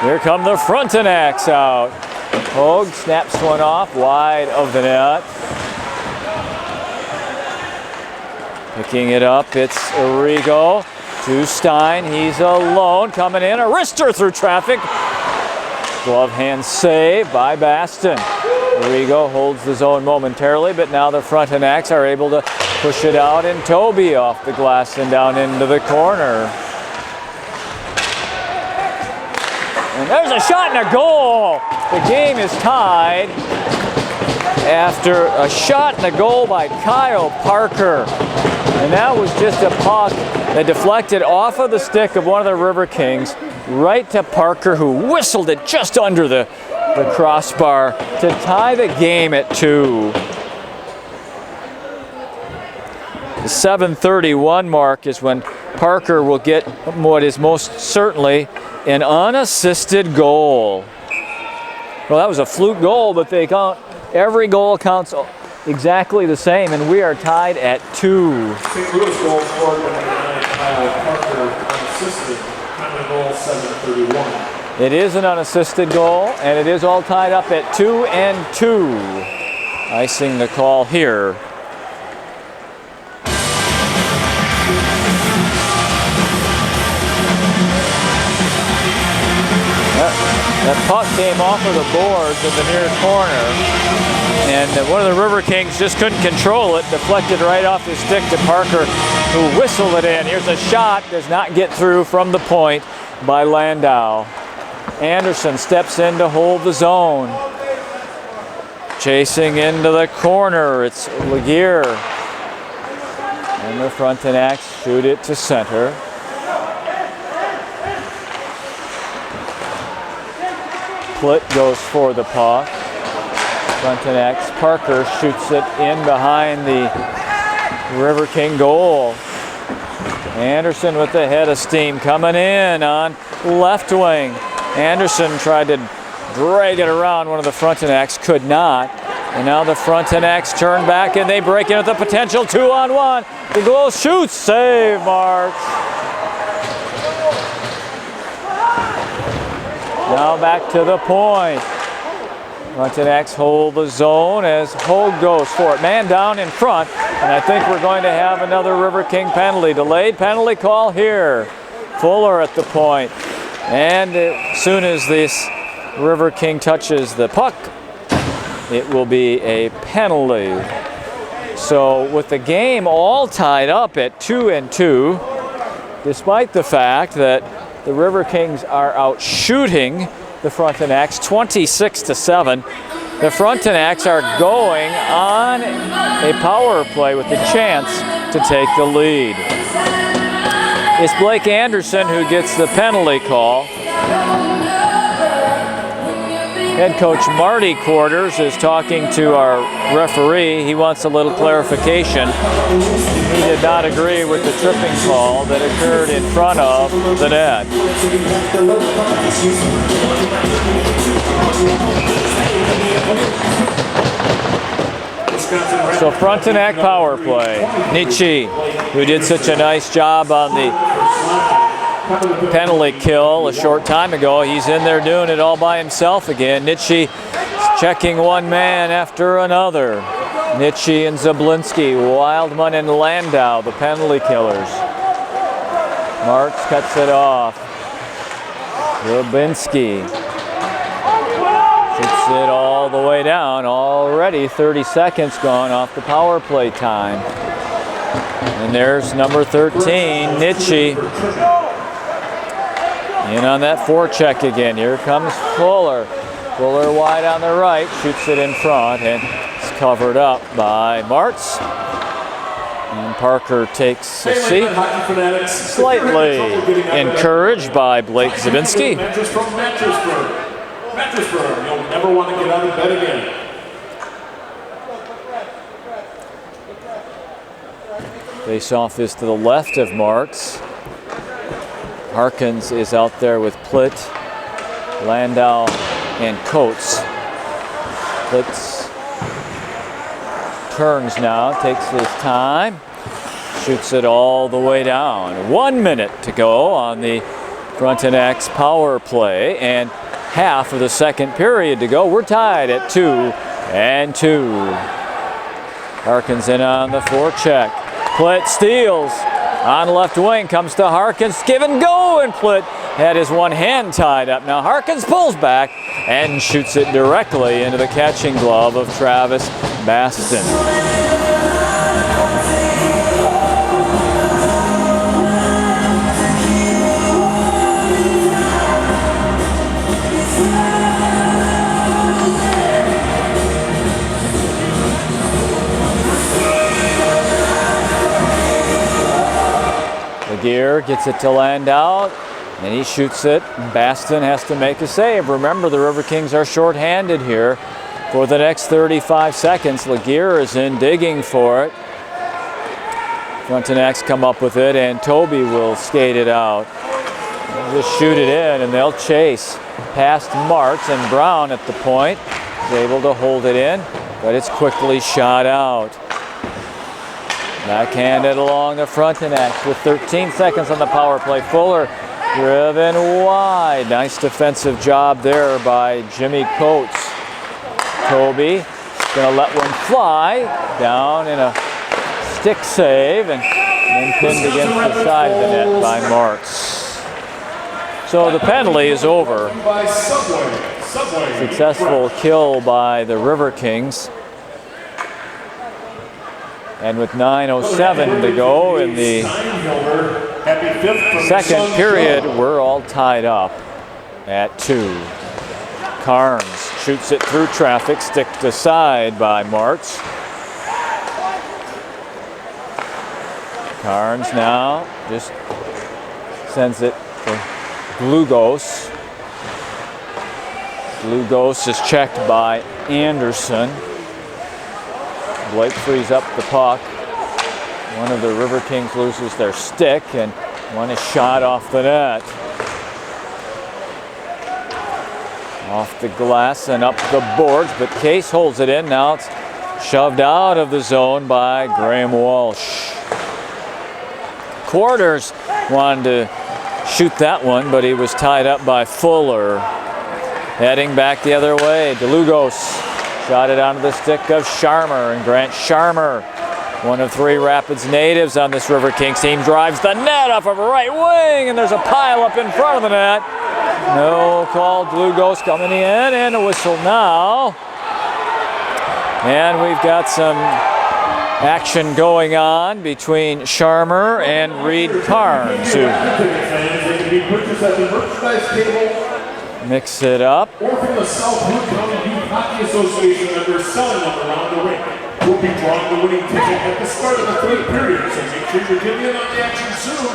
A: Here come the Frontenacs out. Hogue snaps one off wide of the net. Picking it up, it's Arrigo to Stein. He's alone, coming in. A wrister through traffic. Glove hand save by Baston. Arrigo holds the zone momentarily, but now the Frontenacs are able to push it out, and Toby off the glass and down into the corner. And there's a shot and a goal. The game is tied after a shot and a goal by Kyle Parker. And that was just a puck that deflected off of the stick of one of the RiverKings right to Parker, who whistled it just under the crossbar to tie the game at 2. The 7:31 mark is when Parker will get what is most certainly an unassisted goal. Well, that was a fluke goal, but they count. Every goal counts exactly the same, and we are tied at 2.
D: St. Louis goal scored by Kyle Parker, unassisted. Penalty goal 7:31.
A: It is an unassisted goal, and it is all tied up at 2-2. Icing the call here. That puck came off of the boards in the near corner, and one of the RiverKings just couldn't control it, deflected right off his stick to Parker, who whistled it in. Here's a shot, does not get through from the point by Landau. Anderson steps in to hold the zone. Chasing into the corner, it's Laguerre. And the Frontenacs shoot it to center. Plitt goes for the puck. Frontenacs, Parker shoots it in behind the RiverKing goal. Anderson with the head of steam coming in on left wing. Anderson tried to drag it around. One of the Frontenacs could not. And now the Frontenacs turn back and they break in at the potential 2-on-1. The goal shoots, save Marks. Now back to the point. Frontenacs hold the zone as Hogue goes for it. Man down in front, and I think we're going to have another RiverKing penalty. Delayed penalty call here. Fuller at the point. And as soon as this RiverKing touches the puck, it will be a penalty. So with the game all tied up at 2-2, despite the fact that the RiverKings are out shooting the Frontenacs 26-7, the Frontenacs are going on a power play with the chance to take the lead. It's Blake Anderson who gets the penalty call. Head coach Marty Quarters is talking to our referee. He wants a little clarification. He did not agree with the tripping call that occurred in front of the net. So Frontenac power play. Nietzsche, who did such a nice job on the penalty kill a short time ago, he's in there doing it all by himself again. Nietzsche checking one man after another. Nietzsche and Zablinski, Wildman and Landau, the penalty killers. Marks cuts it off. Zablinski shoots it all the way down. Already 30 seconds gone off the power play time. And there's number 13, Nietzsche. In on that forecheck again. Here comes Fuller. Fuller wide on the right, shoots it in front, and it's covered up by Martz. And Parker takes a
D: Hey,
A: seat,
D: Hockey Frontenacs.
A: slightly encouraged by Blake Zabinski.
D: Mattress from Mattressburg. Mattressburg, you'll never want to get out of bed again.
A: Face-off is to the left of Marks. Harkins is out there with Plitt, Landau, and Coates. Plitt turns now, takes his time, shoots it all the way down. 1 minute to go on the Frontenacs power play, and half of the second period to go. We're tied at 2-2. Harkins in on the forecheck. Plitt steals on left wing, comes to Harkins, give and go, and Plitt had his one hand tied up. Now Harkins pulls back and shoots it directly into the catching glove of Travis Baston. Laguerre gets it to Landau, and he shoots it. Baston has to make a save. Remember, the RiverKings are shorthanded here for the next 35 seconds. Laguerre is in digging for it. Frontenacs come up with it, and Toby will skate it out. They'll just shoot it in, and they'll chase past Marks, and Brown at the point is able to hold it in, but it's quickly shot out. Backhanded along the Frontenacs with 13 seconds on the power play. Fuller driven wide. Nice defensive job there by Jimmy Coates. Toby gonna let one fly down in a stick save and then pinned against the side of the net by Marks. So the penalty is over. Successful kill by the RiverKings. And with 9:07 to go in the second period, we're all tied up at 2. Carnes shoots it through traffic, sticked aside by Marks. Carnes now just sends it to Glugos. Glugos is checked by Anderson. Blake frees up the puck. One of the RiverKings loses their stick, and one is shot off the net. Off the glass and up the boards, but Case holds it in. Now it's shoved out of the zone by Graham Walsh. Quarters wanted to shoot that one, but he was tied up by Fuller. Heading back the other way, DeLugos shot it onto the stick of Sharmer, and Grant Sharmer, one of 3 Rapids natives on this RiverKings team, drives the net off of right wing, and there's a pile up in front of the net. No call. DeLugos coming in, and a whistle now. And we've got some action going on between Sharmer and Reed Carnes, who mix it up.
D: Or from the South Hood County Youth Hockey Association members selling them around the rink. We'll be drawing the winning ticket at the start of the third period, so make sure you get in on the action soon.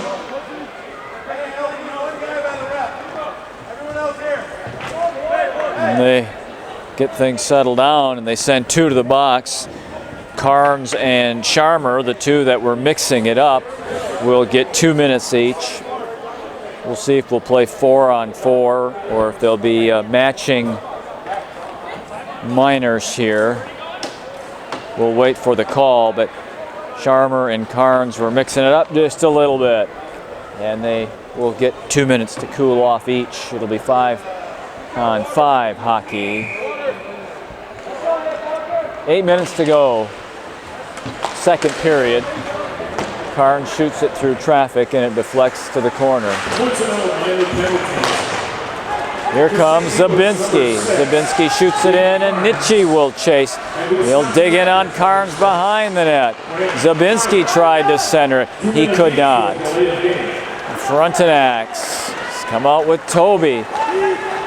A: And they get things settled down, and they send 2 to the box. Carnes and Sharmer, the 2 that were mixing it up, will get 2 minutes each. We'll see if we'll play 4-on-4 or if there'll be matching minors here. We'll wait for the call, but Sharmer and Carnes were mixing it up just a little bit. And they will get 2 minutes to cool off each. It'll be 5-on-5 hockey. 8 minutes to go. Second period. Carnes shoots it through traffic, and it deflects to the corner. Here comes Zabinski. Zabinski shoots it in, and Nitschke will chase. He'll dig in on Carnes behind the net. Zabinski tried to center it. He could not. Frontenacs come out with Toby.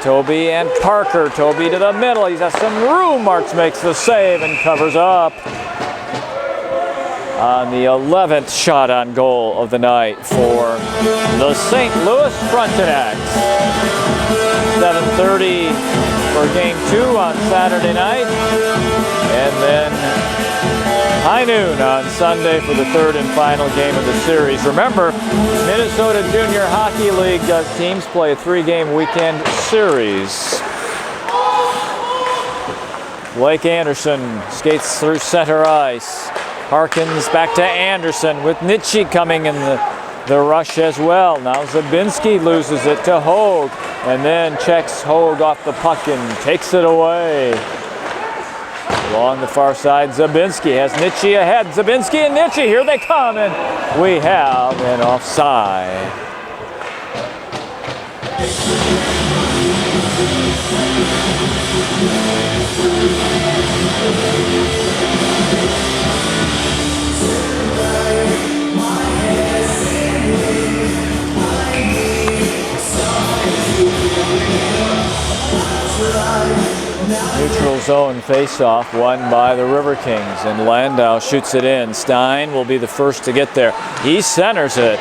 A: Toby and Parker. Toby to the middle. He's got some room. Marks makes the save and covers up. on the 11th shot on goal of the night for the St. Louis Frontenacs. 7:30 for Game 2 on Saturday night, and then high noon on Sunday for the third and final game of the series. Remember, Minnesota Junior Hockey League teams play a 3-game weekend series. Blake Anderson skates through center ice. Harkins back to Anderson with Nitsche coming in the rush as well. Now Zabinski loses it to Hogue and then checks Hogue off the puck and takes it away. Along the far side, Zabinski has Nitsche ahead. Zabinski and Nitsche, here they come, and we have an offside. Neutral zone face-off won by the RiverKings, and Landau shoots it in. Stein will be the first to get there. He centers it.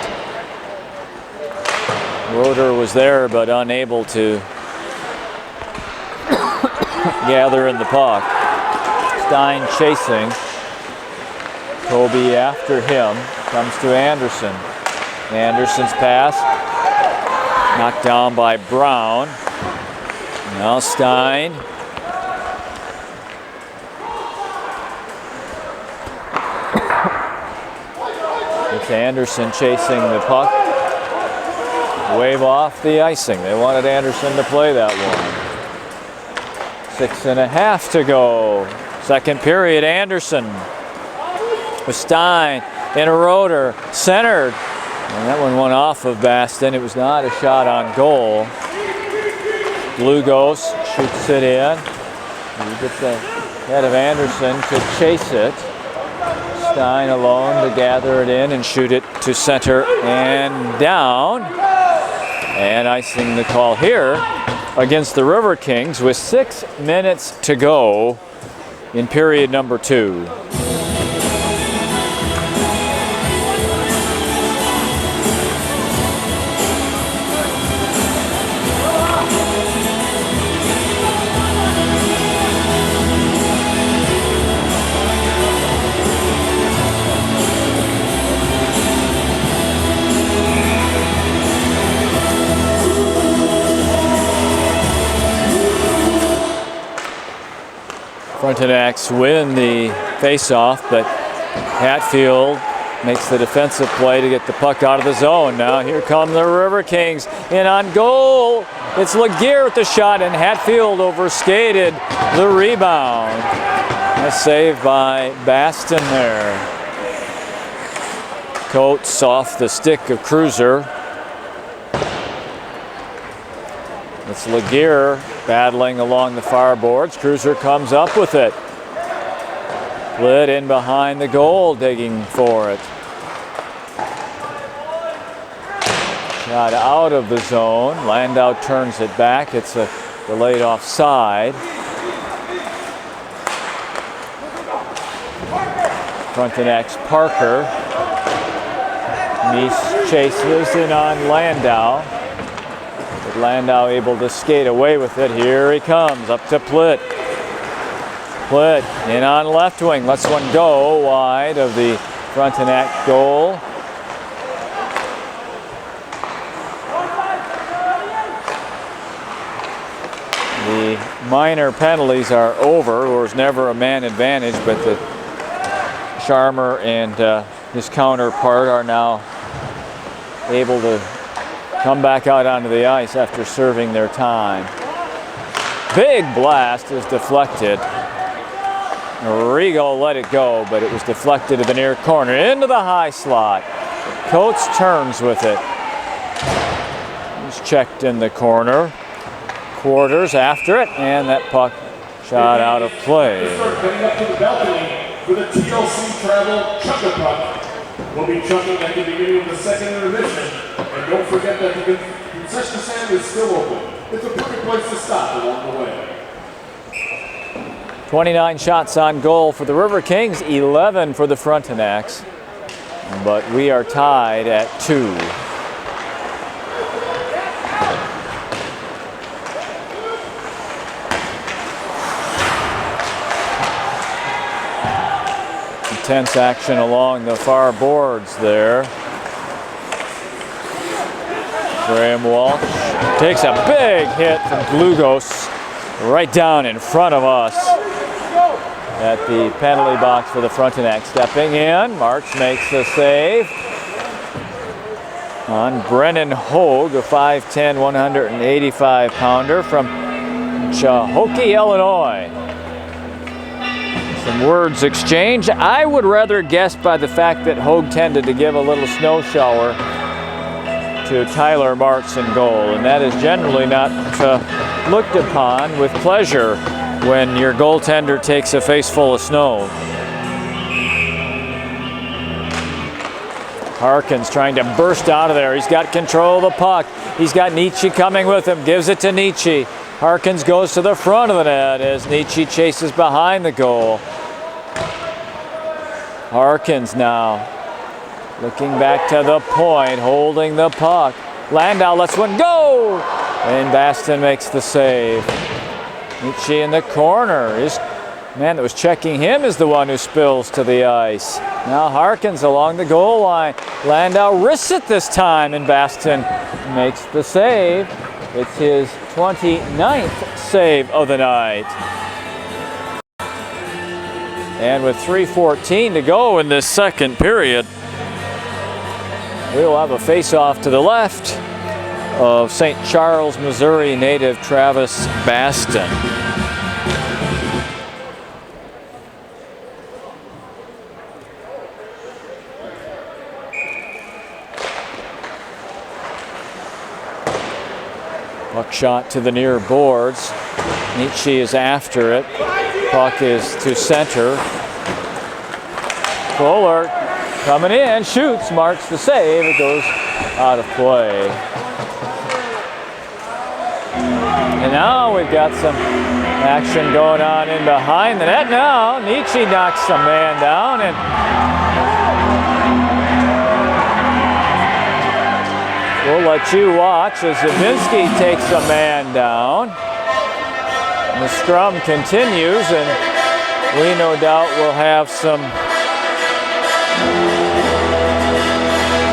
A: Roeder was there but unable to gather in the puck. Stein chasing. Kobe after him. Comes to Anderson. Anderson's pass knocked down by Brown. Now Stein. It's Anderson chasing the puck. Wave off the icing. They wanted Anderson to play that one. 6.5 to go. Second period, Anderson with Stein and a Roeder centered. And that one went off of Baston. It was not a shot on goal. Glugos shoots it in. He gets ahead of Anderson to chase it. Stein alone to gather it in and shoot it to center and down. And icing the call here against the RiverKings with 6 minutes to go in period number 2. Frontenacs win the face-off, but Hatfield makes the defensive play to get the puck out of the zone. Now here come the RiverKings, and on goal, it's Laguerre with the shot, and Hatfield overskated the rebound. A save by Baston there. Coates off the stick of Cruiser. It's Laguerre battling along the far boards. Cruiser comes up with it. Split in behind the goal, digging for it. Shot out of the zone. Landau turns it back. It's a delayed offside. Frontenacs Parker. Nice chases in on Landau. But Landau able to skate away with it. Here he comes up to Plitt. Plitt in on left wing. Lets one go wide of the Frontenac goal. The minor penalties are over. There was never a man advantage, but the Sharmer and his counterpart are now able to come back out onto the ice after serving their time. Big blast is deflected. Rigo let it go, but it was deflected to the near corner into the high slot. Coates turns with it. He's checked in the corner. Quarters after it, and that puck shot out of play.
D: Coming up to the balcony for the TLC Travel Chuck Puck. We'll be chucking at the beginning of the second intermission. And don't forget that the concession stand is still open. It's a perfect place to stop along the way.
A: 29 shots on goal for the RiverKings, 11 for the Frontenacs. but we are tied at 2. Intense action along the far boards there. Graham Walsh takes a big hit from Glugos right down in front of us at the penalty box for the Frontenacs. Stepping in, Marks makes the save on Brennan Hogue, a 5'10", 185-pounder from Chahokee, Illinois. Some words exchanged. I would rather guess by the fact that Hogue tended to give a little snow shower to Tyler Marks in goal, and that is generally not looked upon with pleasure when your goaltender takes a face full of snow. Harkins trying to burst out of there. He's got control of the puck. He's got Nietzsche coming with him. Gives it to Nietzsche. Harkins goes to the front of the net as Nietzsche chases behind the goal. Harkins now looking back to the point, holding the puck. Landau lets one go! And Baston makes the save. Nietzsche in the corner. His man that was checking him is the one who spills to the ice. Now Harkins along the goal line. Landau risks it this time, and Baston makes the save. It's his 29th save of the night. And with 3:14 to go in this second period, we will have a face-off to the left of St. Charles, Missouri native Travis Baston. Puck shot to the near boards. Nietzsche is after it. Puck is to center. Fuller coming in, shoots, marks the save. It goes out of play. And now we've got some action going on in behind the net. Now Nietzsche knocks some man down, and we'll let you watch as Zabinski takes a man down. And the scrum continues, and we no doubt will have some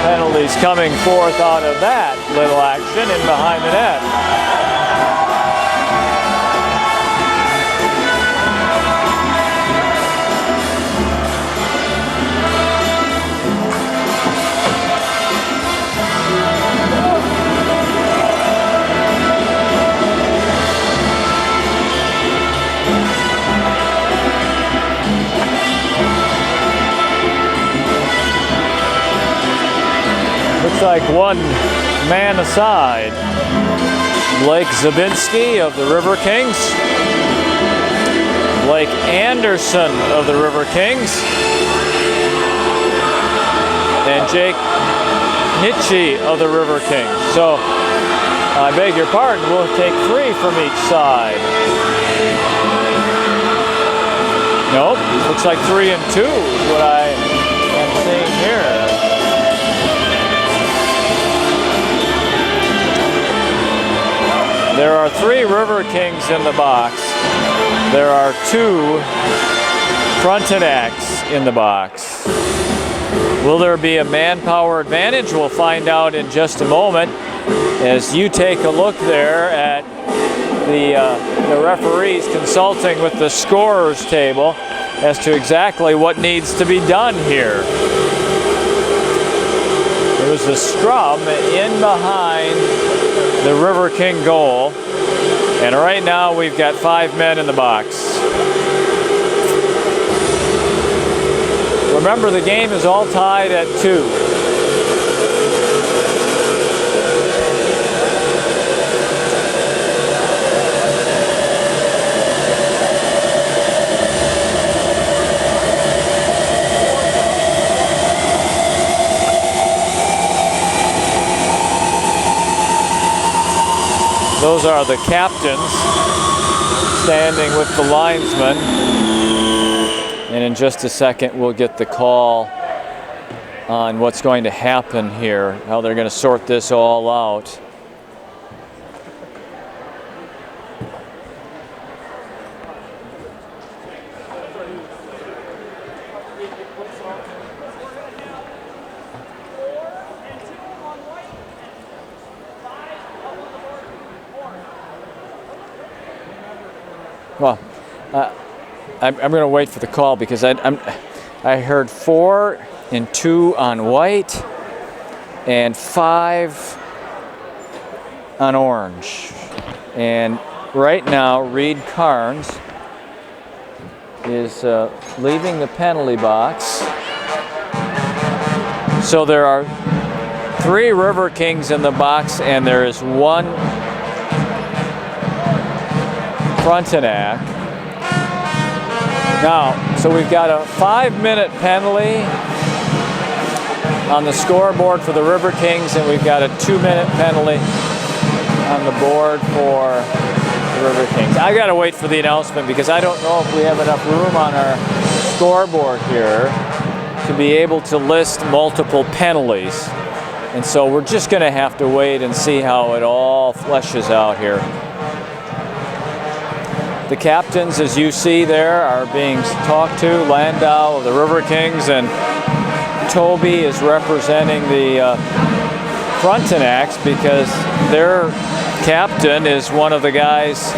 A: penalties coming forth out of that little action in behind the net. Looks like one man aside. Blake Zabinski of the RiverKings. Blake Anderson of the RiverKings. And Jake Nietzsche of the RiverKings. So, I beg your pardon, we'll take 3 from each side. Nope, looks like 3 and 2 is what I am seeing here. There are 3 RiverKings in the box. There are 2 Frontenacs in the box. Will there be a manpower advantage? We'll find out in just a moment as you take a look there at the referees consulting with the scorers table as to exactly what needs to be done here. There was a scrum in behind the RiverKing goal, and right now we've got 5 men in the box. Remember, the game is all tied at 2. Those are the captains standing with the linesmen. And in just a second, we'll get the call on what's going to happen here, how they're going to sort this all out. Well, I'm going to wait for the call because I heard 4 and 2 on white and 5 on orange. And right now, Reed Carnes is leaving the penalty box. So there are 3 RiverKings in the box, and there is 1 Frontenac. Now, so we've got a 5-minute penalty on the scoreboard for the RiverKings, and we've got a 2-minute penalty on the board for the RiverKings. I gotta wait for the announcement because I don't know if we have enough room on our scoreboard here to be able to list multiple penalties. And so we're just gonna have to wait and see how it all fleshes out here. The captains, as you see there, are being talked to. Landau of the RiverKings, and Toby is representing the Frontenacs because their captain is one of the guys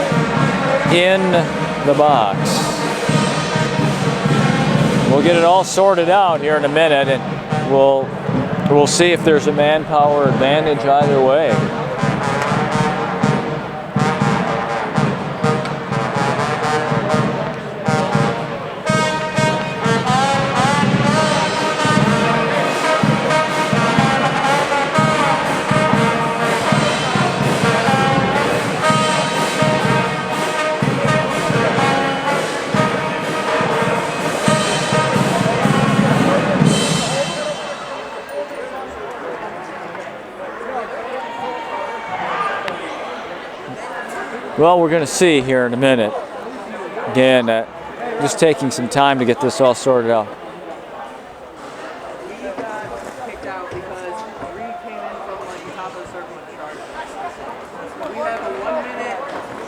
A: in the box. We'll get it all sorted out here in a minute, and we'll see if there's a manpower advantage either way. Well, we're going to see here in a minute. Again, just taking some time to get this all sorted out.
E: Kicked out because Reed came in from like the top of the circle and started. We have a 1-minute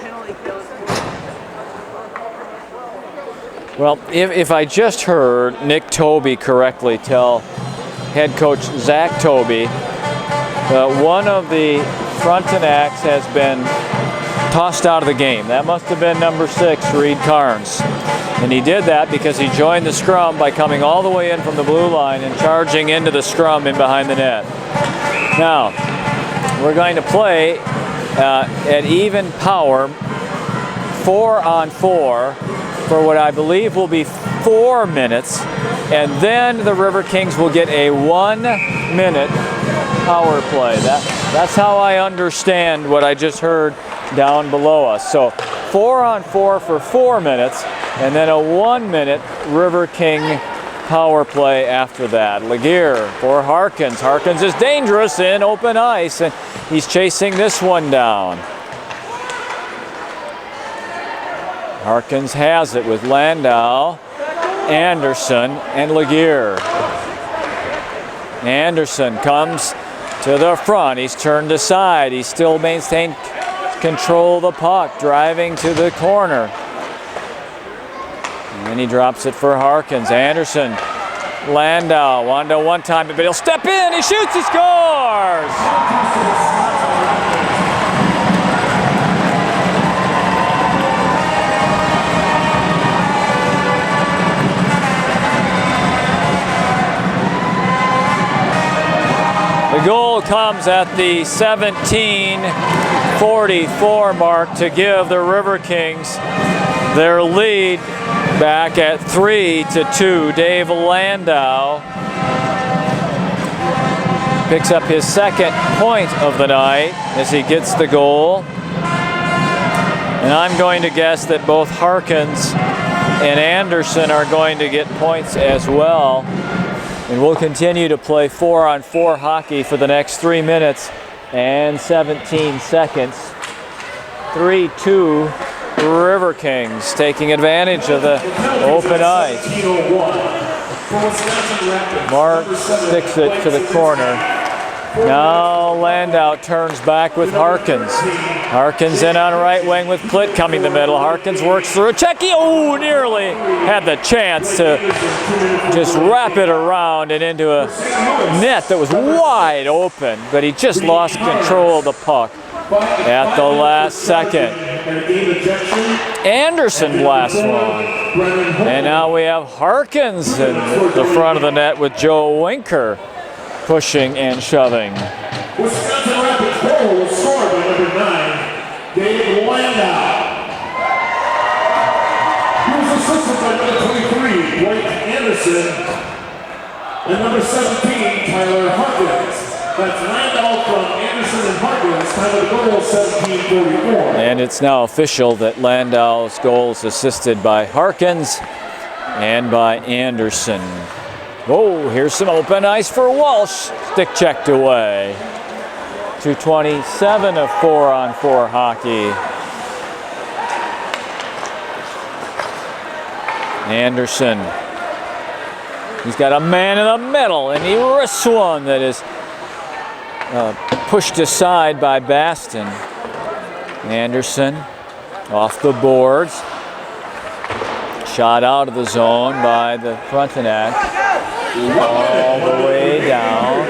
E: penalty kill.
A: Well, if I just heard Nick Toby correctly tell head coach Zach Toby that one of the Frontenacs has been tossed out of the game. That must have been number 6, Reed Carnes. And he did that because he joined the scrum by coming all the way in from the blue line and charging into the scrum in behind the net. Now, we're going to play at even power, 4-on-4, for what I believe will be 4 minutes, and then the RiverKings will get a 1-minute power play. That's how I understand what I just heard down below us. So 4-on-4 for 4 minutes, and then a 1-minute RiverKing power play after that. Laguerre for Harkins. Harkins is dangerous in open ice, and he's chasing this one down. Harkins has it with Landau, Anderson, and Laguerre. Anderson comes to the front. He's turned aside. He still maintains control of the puck, driving to the corner. And then he drops it for Harkins. Anderson, Landau, 1-to-1 time, but he'll step in. He shoots, he scores! The goal comes at the 17:44 mark to give the RiverKings their lead back at 3-2. Dave Landau picks up his second point of the night as he gets the goal. And I'm going to guess that both Harkins and Anderson are going to get points as well. And we'll continue to play 4-on-4 hockey for the next 3 minutes and 17 seconds. 3-2 RiverKings taking advantage of the open ice.
C: Mark sticks it to the corner. Now Landau turns back with Harkins. Harkins in on right wing with Plitt coming the middle. Harkins works through a checky. Oh, nearly had the chance to just wrap it around and into a net that was wide open, but he just lost control of the puck at the last second. Anderson blasts one. And now we have Harkins in the front of the net with Joe Winker pushing and shoving.
D: Wisconsin Rapids goal was scored by number 9, Dave Landau. He was assisted by number 23, Blake Anderson, and number 17, Tyler Harkins. That's Landau from Anderson and Harkins, time of the goal 17:44.
C: And it's now official that Landau's goal is assisted by Harkins and by Anderson. Oh, here's some open ice for Walsh. Stick checked away. 2:27 of 4-on-4 hockey. Anderson. He's got a man in the middle, and he risks one that is pushed aside by Baston. Anderson off the boards. Shot out of the zone by the Frontenacs. All the way down.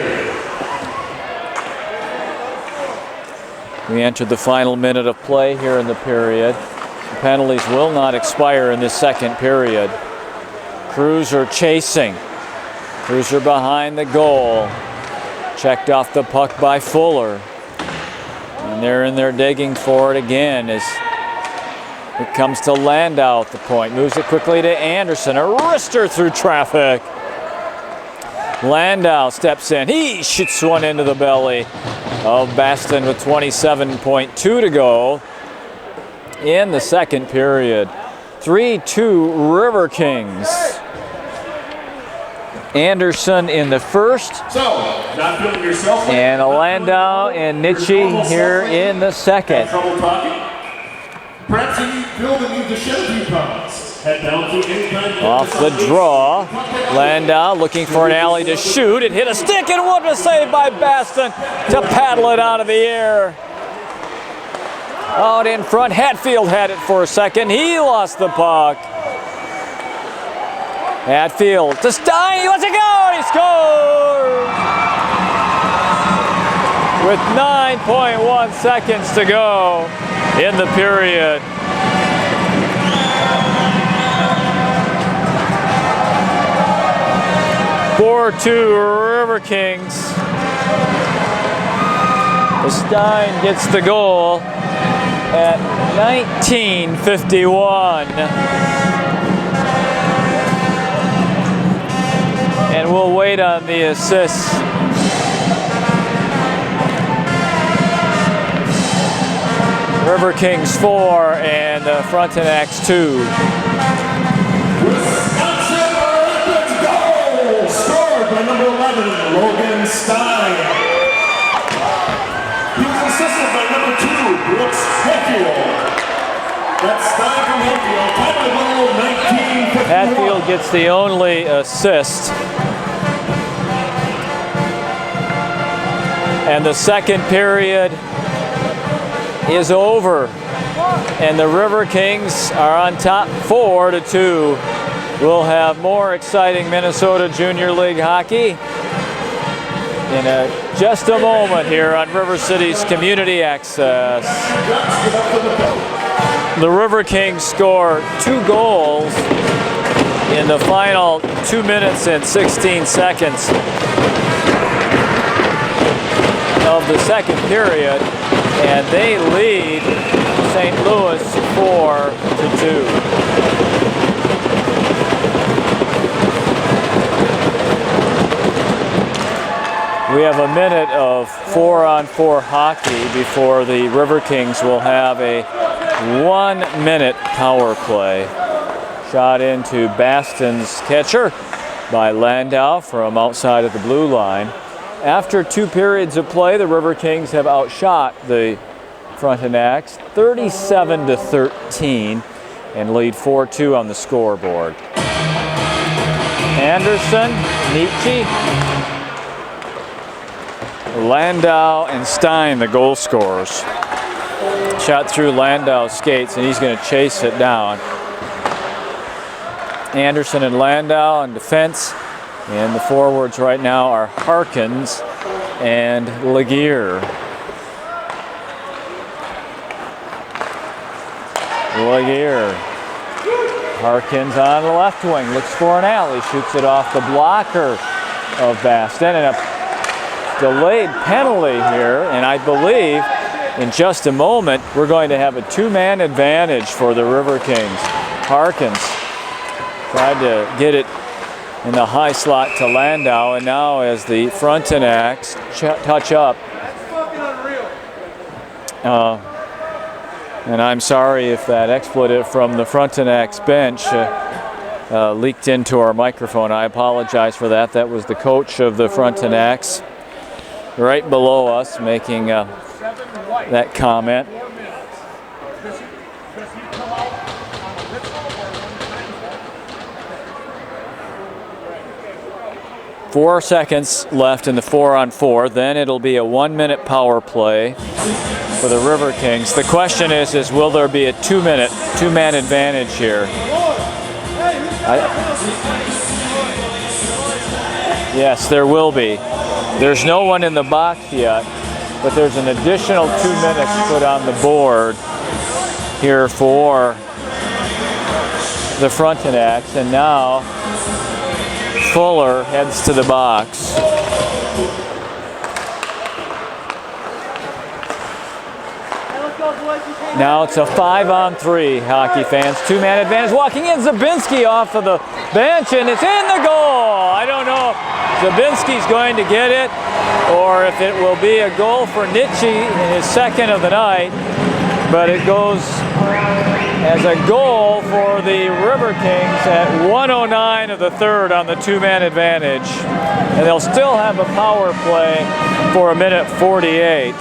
C: We entered the final minute of play here in the period. The penalties will not expire in this second period. Cruiser chasing. Cruiser behind the goal. Checked off the puck by Fuller. And they're in there digging for it again as it comes to Landau at the point. Moves it quickly to Anderson. A wrister through traffic. Landau steps in. He shoots one into the belly of Baston with 27.2 to go in the second period. 3-2 RiverKings. Anderson in the first.
D: So, not feeling yourself.
C: And Landau and Nietzsche here in the second.
D: Trouble talking? Perhaps you need Bill to need to shed a few pounds. Head down to anytime.
C: Off the draw. Landau looking for an alley to shoot. It hit a stick and what a save by Baston to paddle it out of the air. Out in front, Hatfield had it for a second. He lost the puck. Hatfield to Stein. He wants to go. He scores! With 9.1 seconds to go in the period. RiverKings. Stein gets the goal at 19:51. And we'll wait on the assist. RiverKings 4 and Frontenacs 2.
D: By number 11, Logan Stein. He was assisted by number 2, Brooks Hatfield. That's Stein from Hatfield. Time of the goal, 19:51.
C: Hatfield gets the only assist. And the second period is over. And the RiverKings are on top 4-2. We'll have more exciting Minnesota Junior League hockey in just a moment here on River City's Community Access. The RiverKings score 2 goals in the final 2 minutes and 16 seconds of the second period, and they lead St. Louis 4-2. We have a minute of 4-on-4 hockey before the RiverKings will have a 1-minute power play. Shot into Baston's catcher by Landau from outside of the blue line. After 2 periods of play, the RiverKings have outshot the Frontenacs 37-13 and lead 4-2 on the scoreboard.
A: Anderson, Nietzsche, Landau, and Stein, the goal scorers. Shot through Landau's skates, and he's going to chase it down. Anderson and Landau on defense, and the forwards right now are Harkins and Laguerre. Laguerre. Harkins on the left wing, looks for an alley, shoots it off the blocker of Baston, and a delayed penalty here, and I believe in just a moment we're going to have a two-man advantage for the RiverKings. Harkins tried to get it in the high slot to Landau, and now as the Frontenacs touch up, and I'm sorry if that expletive from the Frontenacs bench leaked into our microphone. I apologize for that. That was the coach of the Frontenacs right below us making that comment. Four seconds left in the 4-on-4. Then it'll be a 1-minute power play for the RiverKings. The question is will there be a two-man advantage here? Yes, there will be. There's no one in the box yet, but there's an additional 2 minutes put on the board here for the Frontenacs, and now Fuller heads to the box. Now it's a 5-on-3, hockey fans. Two-man advantage. Walking in, Zabinski off of the bench, and it's in the goal. I don't know if Zabinski's going to get it or if it will be a goal for Nietzsche in his second of the night, but it goes as a goal for the RiverKings at 1:09 of the third on the two-man advantage. And they'll still have a power play for a minute 48.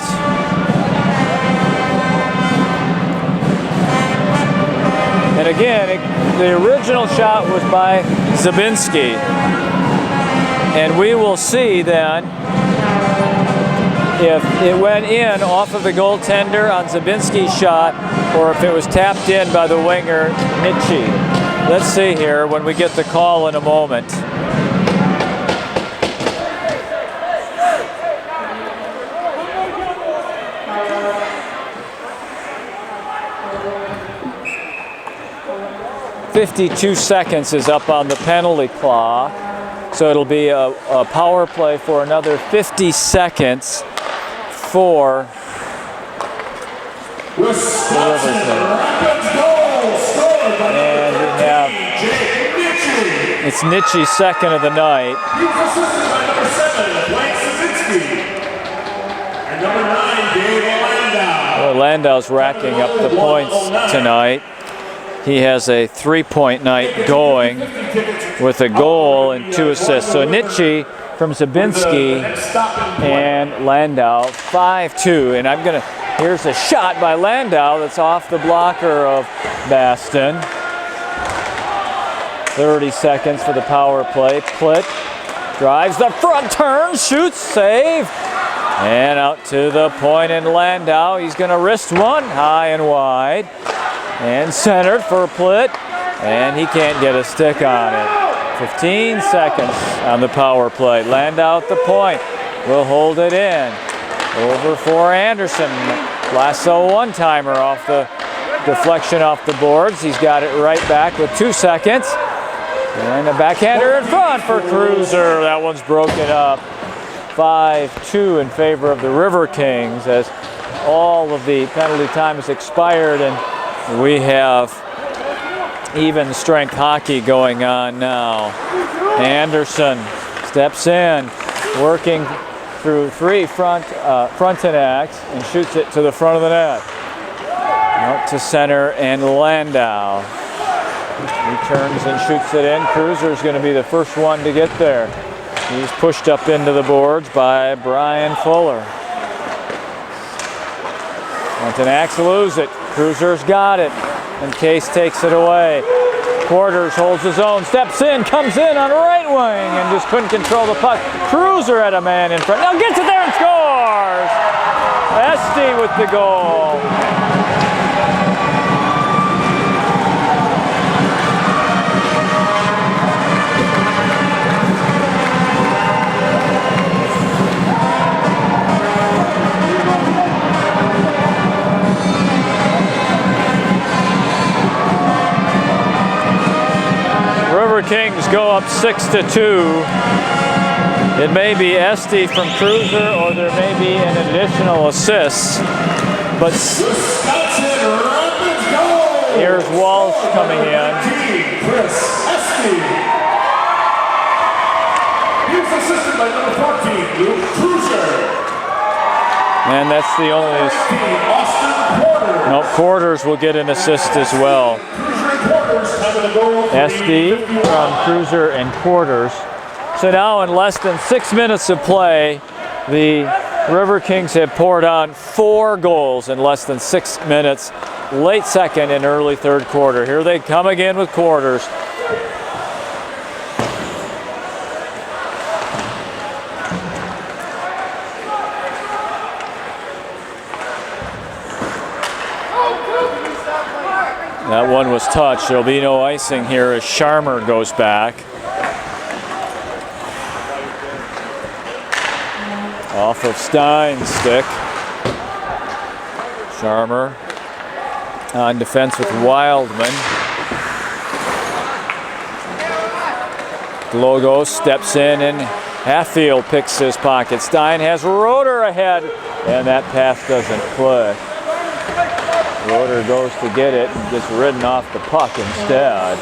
A: And again, the original shot was by Zabinski. And we will see then if it went in off of the goaltender on Zabinski's shot or if it was tapped in by the winger, Nietzsche. Let's see here when we get the call in a moment. .52 seconds is up on the penalty clock, so it'll be a power play for another 50 seconds for the RiverKings. And we have, it's Nietzsche's second of the night.
D: He was assisted by number 7, Blake Sazinski. And number 9, Dave Landau.
A: Well, Landau's racking up the points tonight. He has a 3-point night going with a goal and 2 assists. So Nietzsche from Zabinski and Landau, 5-2. And here's a shot by Landau that's off the blocker of Baston. 30 seconds for the power play. Plitt drives the front turn, shoots, save. And out to the point in Landau. He's going to wrist one high and wide. And centered for Plitt, and he can't get a stick on it. 15 seconds on the power play. Landau at the point. Will hold it in. Over for Anderson. Lasso one-timer off the deflection off the boards. He's got it right back with 2 seconds. And a backhander in front for Cruiser. That one's broken up. 5-2 in favor of the RiverKings as all of the penalty time has expired, and we have even strength hockey going on now. Anderson steps in, working through 3 Frontenacs and shoots it to the front of the net. Out to center and Landau. He turns and shoots it in. Cruiser's going to be the first one to get there. He's pushed up into the boards by Brian Fuller. Frontenacs lose it. Cruiser's got it, and Case takes it away. Quarters holds his own, steps in, comes in on right wing, and just couldn't control the puck. Cruiser had a man in front. Now gets it there and scores! Esty with the goal. RiverKings go up 6-2. It may be Esty from Cruiser, or there may be an additional assist. But here's Walsh coming in.
D: Chris Esty. He was assisted by number 14, Luke Cruiser.
A: And that's the only.
D: Austin Quarters.
A: No, Quarters will get an assist as well. Esty from Cruiser and Quarters. So now in less than 6 minutes of play, the RiverKings have poured on 4 goals in less than 6 minutes. Late second and early third quarter. Here they come again with Quarters. That one was touched. There'll be no icing here as Sharmer goes back. Off of Stein's stick. Sharmer on defense with Wildman. Logos steps in and Hatfield picks his pocket. Stein has Roeder ahead, and that pass doesn't click. Roeder goes to get it and gets ridden off the puck instead.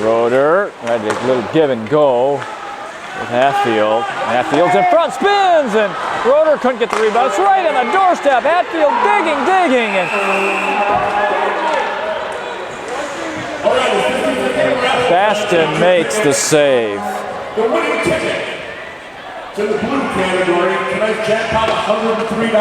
A: Roeder had a little give and go with Hatfield. Hatfield's in front, spins, and Roeder couldn't get the rebound. It's right on the doorstep. Hatfield digging, and Baston makes the save.
D: The winning ticket to the blue category, tonight's jackpot $103.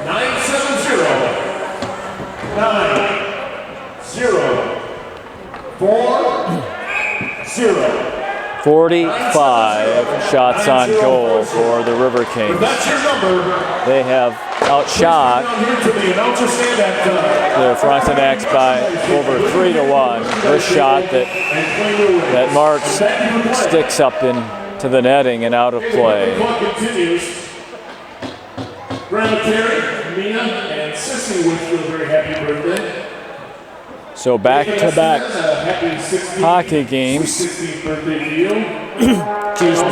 D: 970-40.
A: 45 shots on goal for the RiverKings.
D: That's your number.
A: They have outshot the Frontenacs by over 3-1. This shot that Marks sticks up into the netting and out of play.
D: Grandma Terry, Mina, and Sissy wish you a very happy birthday.
A: So back-to-back hockey games, excuse me,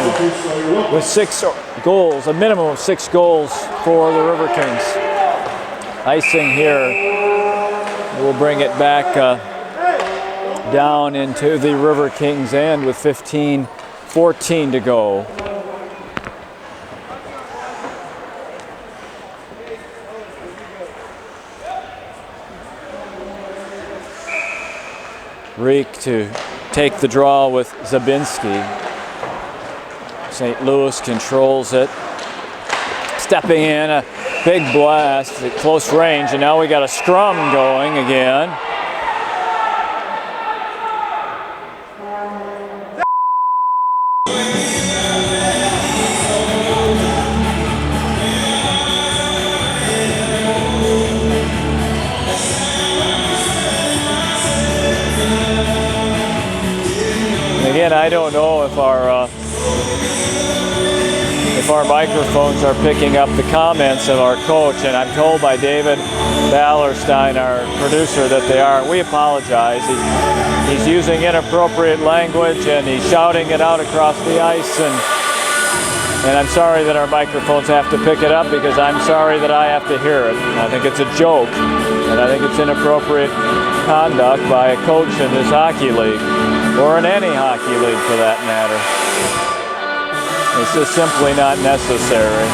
A: with 6 goals, a minimum of 6 goals for the RiverKings. Icing here will bring it back down into the RiverKings end with 15-14 to go. Reek to take the draw with Zabinski. St. Louis controls it. Stepping in, a big blast at close range, and now we got a scrum going again. Again, I don't know if our microphones are picking up the comments of our coach, and I'm told by David Ballerstein, our producer, that they are. We apologize. He's using inappropriate language and he's shouting it out across the ice, and I'm sorry that our microphones have to pick it up, because I'm sorry that I have to hear it. I think it's a joke, and I think it's inappropriate conduct by a coach in this hockey league, or in any hockey league for that matter. It's just simply not necessary.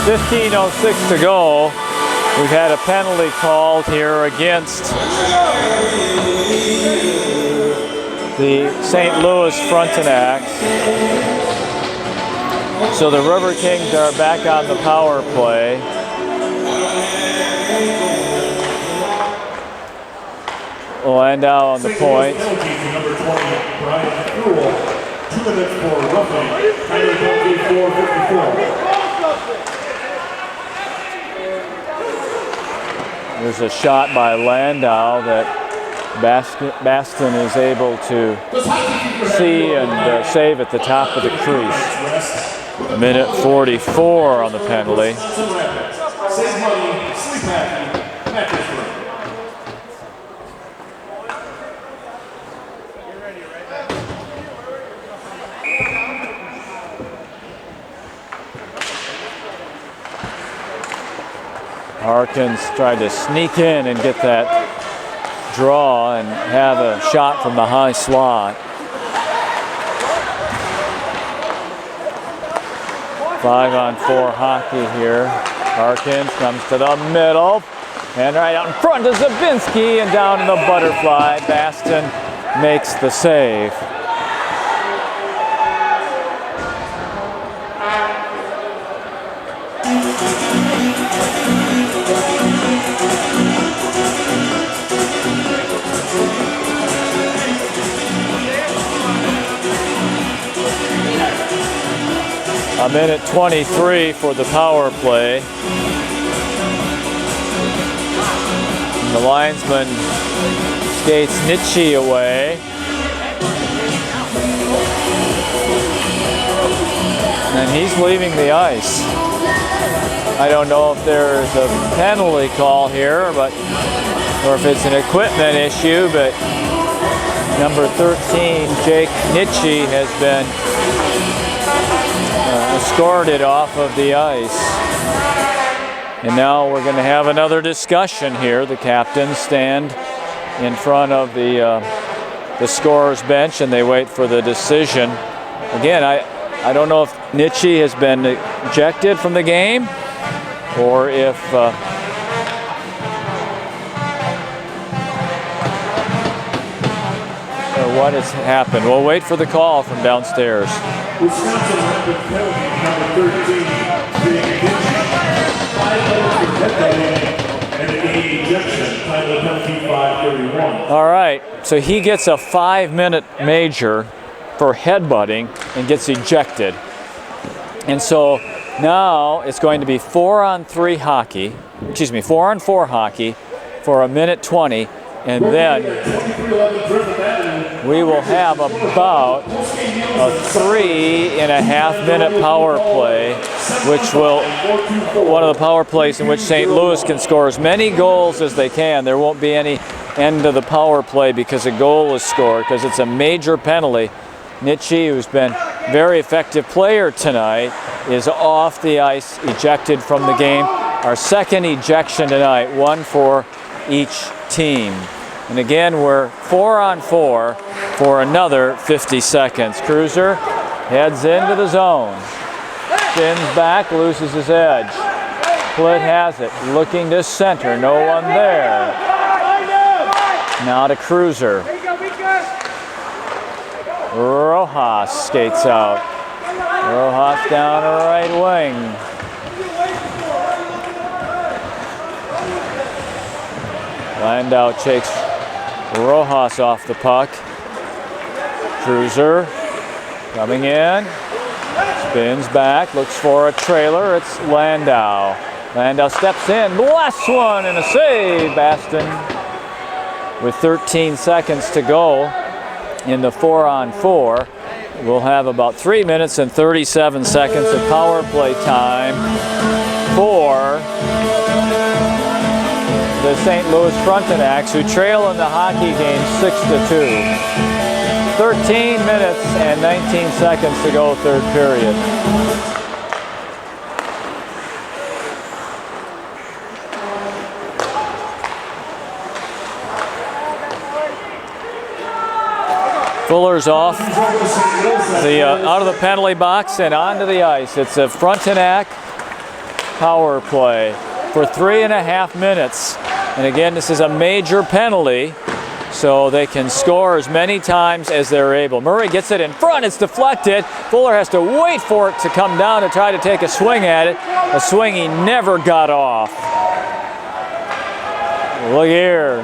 A: 15:06 to go. We've had a penalty called here against the St. Louis Frontenacs. So the RiverKings are back on the power play. Landau on the point.
D: Number 20, Brian Newell. 2 minutes for roughing. Penalty penalty 4:54.
A: There's a shot by Landau that Baston is able to see and save at the top of the crease. Minute 44 on the penalty.
D: Save money, sleep happy, mattress room.
A: Harkins tried to sneak in and get that draw and have a shot from the high slot. 5-on-4 hockey here. Harkins comes to the middle and right out in front to Zabinski and down in the butterfly. Baston makes the save. A minute 23 for the power play. And the linesman skates Nietzsche away. And he's leaving the ice. I don't know if there's a penalty call here, or if it's an equipment issue, but number 13, Jake Nietzsche, has been escorted off of the ice. And now we're going to have another discussion here. The captains stand in front of the scorer's bench and they wait for the decision. Again, I don't know if Nietzsche has been ejected from the game or if what has happened. We'll wait for the call from downstairs.
D: Wisconsin rapid penalty number 13 being Nietzsche. 5 minutes for headbutting and a game ejection. Time of penalty 5:31.
A: All right, so he gets a 5-minute major for headbutting and gets ejected. And so now it's going to be 4-on-4 hockey for a minute 20, and then we will have about a 3.5-minute power play, which will, one of the power plays in which St. Louis can score as many goals as they can. There won't be any end to the power play because a goal is scored, because it's a major penalty. Nietzsche, who's been a very effective player tonight, is off the ice, ejected from the game. Our second ejection tonight, one for each team. And again, we're 4-on-4 for another 50 seconds. Cruiser heads into the zone. Spins back, loses his edge. Split has it, looking to center, no one there. Now to Cruiser. Rojas skates out. Rojas down the right wing. Landau takes Rojas off the puck. Cruiser coming in. Spins back, looks for a trailer. It's Landau. Landau steps in, blasts one and a save. Baston with 13 seconds to go in the 4-on-4. We'll have about 3 minutes and 37 seconds of power play time for the St. Louis Frontenacs, who trail in the hockey game 6-2. 13 minutes and 19 seconds to go, third period. Fuller's off the out of the penalty box and onto the ice. It's a Frontenac power play for 3.5 minutes. And again, this is a major penalty, so they can score as many times as they're able. Murray gets it in front, it's deflected. Fuller has to wait for it to come down to try to take a swing at it. A swing he never got off. Laguerre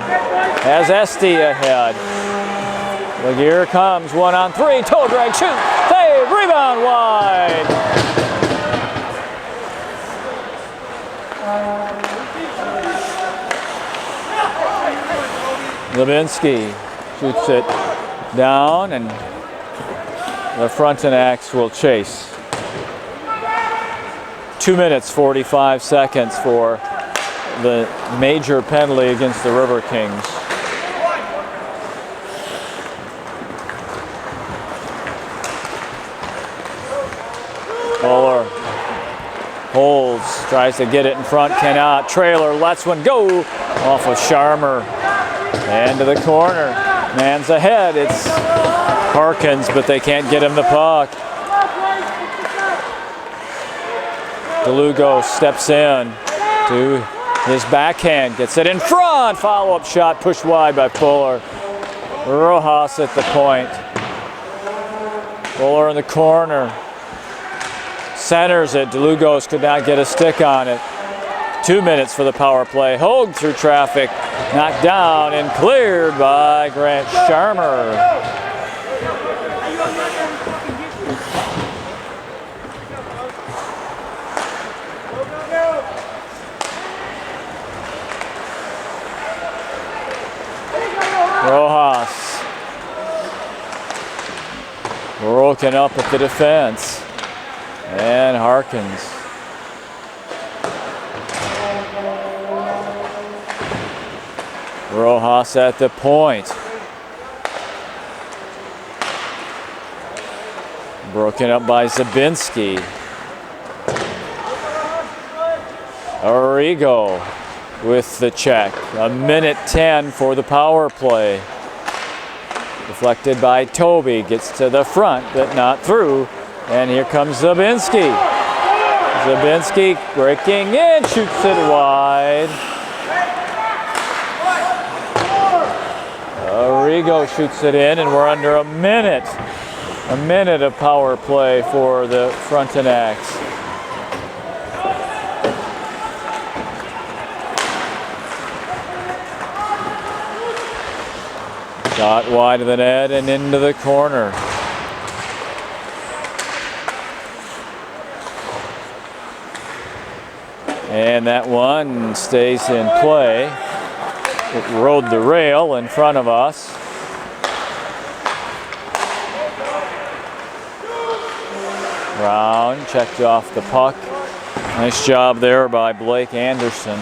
A: has Esty ahead. Laguerre comes, 1-on-3, toe drag, shoot, save, rebound wide. Levinsky shoots it down, and the Frontenacs will chase. 2 minutes, 45 seconds for the major penalty against the RiverKings. Fuller holds, tries to get it in front, cannot. Trailer lets one go off of Sharmer. And to the corner. Man's ahead. It's Harkins, but they can't get him the puck. DeLugo steps in to his backhand, gets it in front. Follow-up shot pushed wide by Fuller. Rojas at the point. Fuller in the corner. Centers it. DeLugos could not get a stick on it. 2 minutes for the power play. Hogue through traffic. Knocked down and cleared by Grant Sharmer. Rojas broken up at the defense. And Harkins. Rojas at the point. Broken up by Zabinski. Arrigo with the check. 1:10 for the power play. Deflected by Toby. Gets to the front, but not through. And here comes Zabinski. Zabinski breaking in, shoots it wide. Arrigo shoots it in, and we're under a minute. A minute of power play for the Frontenacs. Shot wide of the net and into the corner. And that one stays in play. It rode the rail in front of us. Brown checked off the puck. Nice job there by Blake Anderson.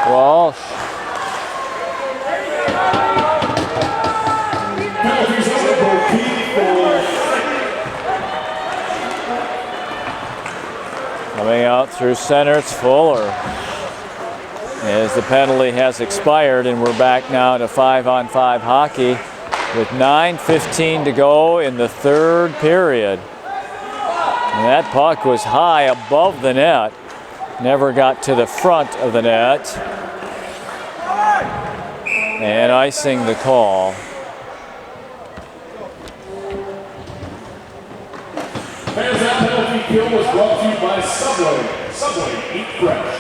A: Walsh. Coming out through center, it's Fuller. As the penalty has expired, and we're back now to 5-on-5 hockey with 9:15 to go in the third period. And that puck was high above the net. Never got to the front of the net. And icing the call.
D: Fans, that penalty kill was brought to you by Subway. Subway, eat fresh.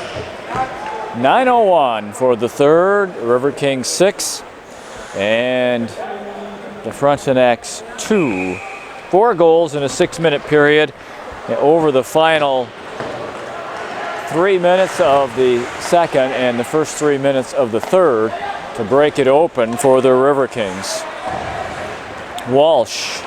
A: 9:01 for the third. RiverKings 6 and the Frontenacs 2. 4 goals in a 6-minute period over the final 3 minutes of the second and the first 3 minutes of the third to break it open for the RiverKings. Walsh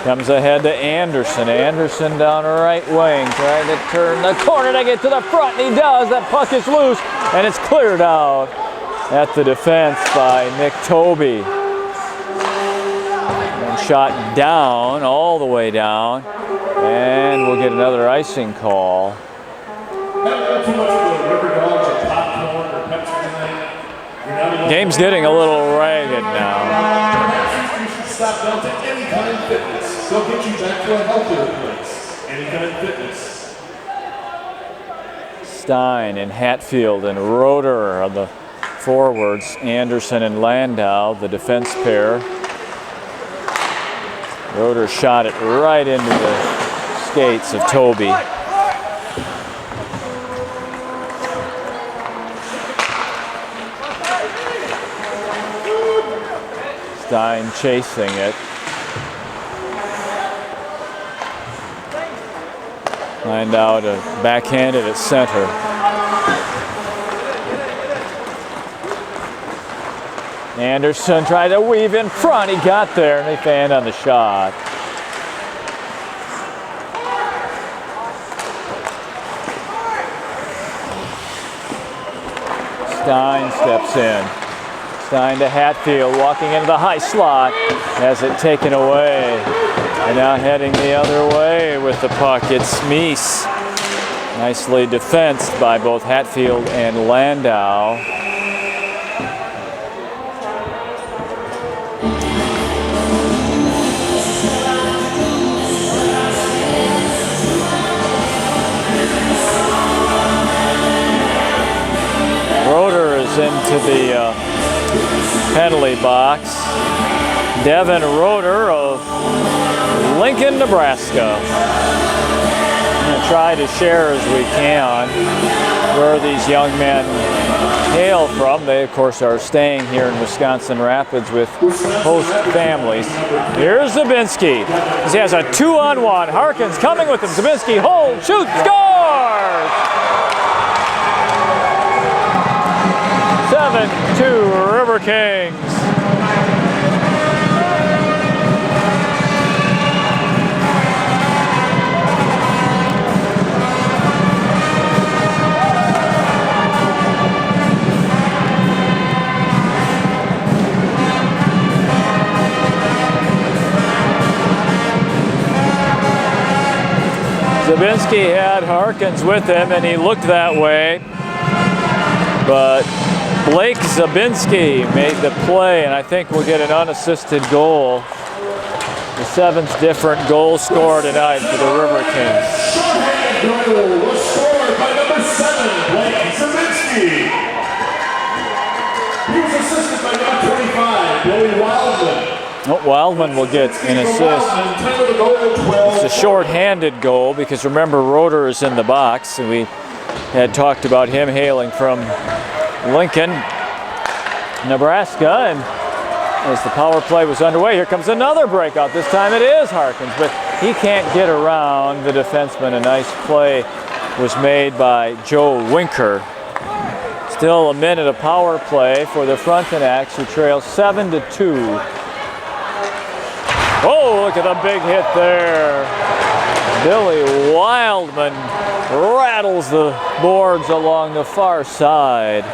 A: comes ahead to Anderson. Anderson down the right wing, trying to turn the corner to get to the front, and he does. That puck is loose, and it's cleared out at the defense by Nick Toby. And shot down, all the way down, and we'll get another icing call.
D: Too much of the River Dogs or popcorn or Pepsi tonight. You're not allowed
A: Game's getting a little ragged now.
D: Perhaps you should stop down to Any Kind Fitness. They'll get you back to a healthier place. Any Kind Fitness.
A: Stein and Hatfield and Roeder are the forwards. Anderson and Landau, the defense pair. Roeder shot it right into the skates of Toby. Stein chasing it. Landau to backhand it at center. Anderson tried to weave in front. He got there and they fanned on the shot. Stein steps in. Stein to Hatfield, walking into the high slot, has it taken away. And now heading the other way with the puck, it's Meese. Nicely defensed by both Hatfield and Landau. Roeder is into the penalty box. Devin Roeder of Lincoln, Nebraska. We're going to try to share as we can where these young men hail from. They, of course, are staying here in Wisconsin Rapids with host families. Here's Zabinski. He has a 2-on-1. Harkins coming with him. Zabinski holds, shoots, scores! 7-2 RiverKings. Zabinski had Harkins with him and he looked that way, but Blake Zabinski made the play, and I think we'll get an unassisted goal. The 7th different goal scored tonight for the RiverKings.
D: Goal was scored by number 7, Blake Zabinski. He was assisted by number 25, Billy Wildman.
A: Oh, Wildman will get an assist. It's a short-handed goal because remember Roeder is in the box, and we had talked about him hailing from Lincoln, Nebraska, and as the power play was underway, here comes another breakout. This time it is Harkins, but he can't get around the defenseman. A nice play was made by Joe Winker. Still a minute of power play for the Frontenacs, who trail 7-2. Oh, look at the big hit there. Billy Wildman rattles the boards along the far side.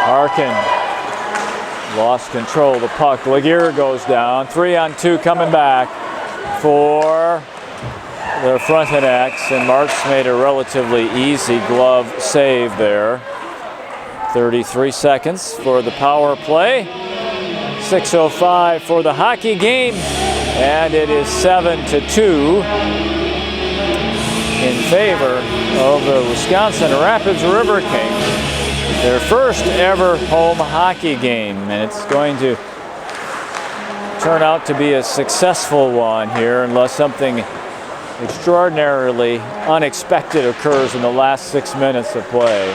A: Harkin lost control of the puck. Laguerre goes down. 3-on-2 coming back for the Frontenacs, and Marks made a relatively easy glove save there. 33 seconds for the power play. 6:05 for the hockey game, and it is 7-2 in favor of the Wisconsin Rapids RiverKings. Their first ever home hockey game, and it's going to turn out to be a successful one here unless something extraordinarily unexpected occurs in the last 6 minutes of play.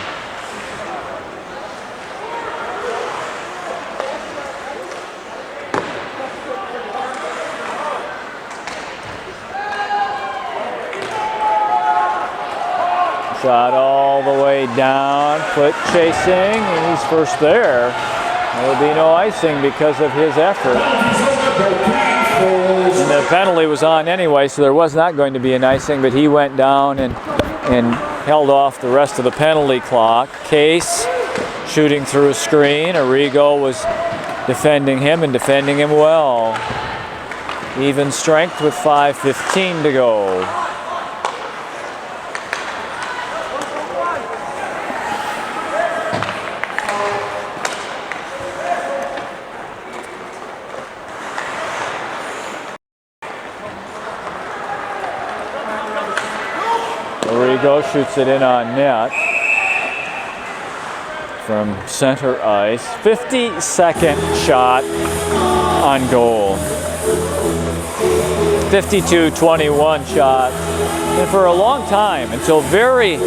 A: Shot all the way down, Foot chasing, and he's first there. There will be no icing because of his effort. And the penalty was on anyway, so there was not going to be an icing, but he went down and held off the rest of the penalty clock. Case shooting through a screen. Arrigo was defending him and defending him well. Even strength with 5:15 to go. Arrigo shoots it in on net from center ice. 52nd shot on goal. 52-21 shot. And for a long time, until very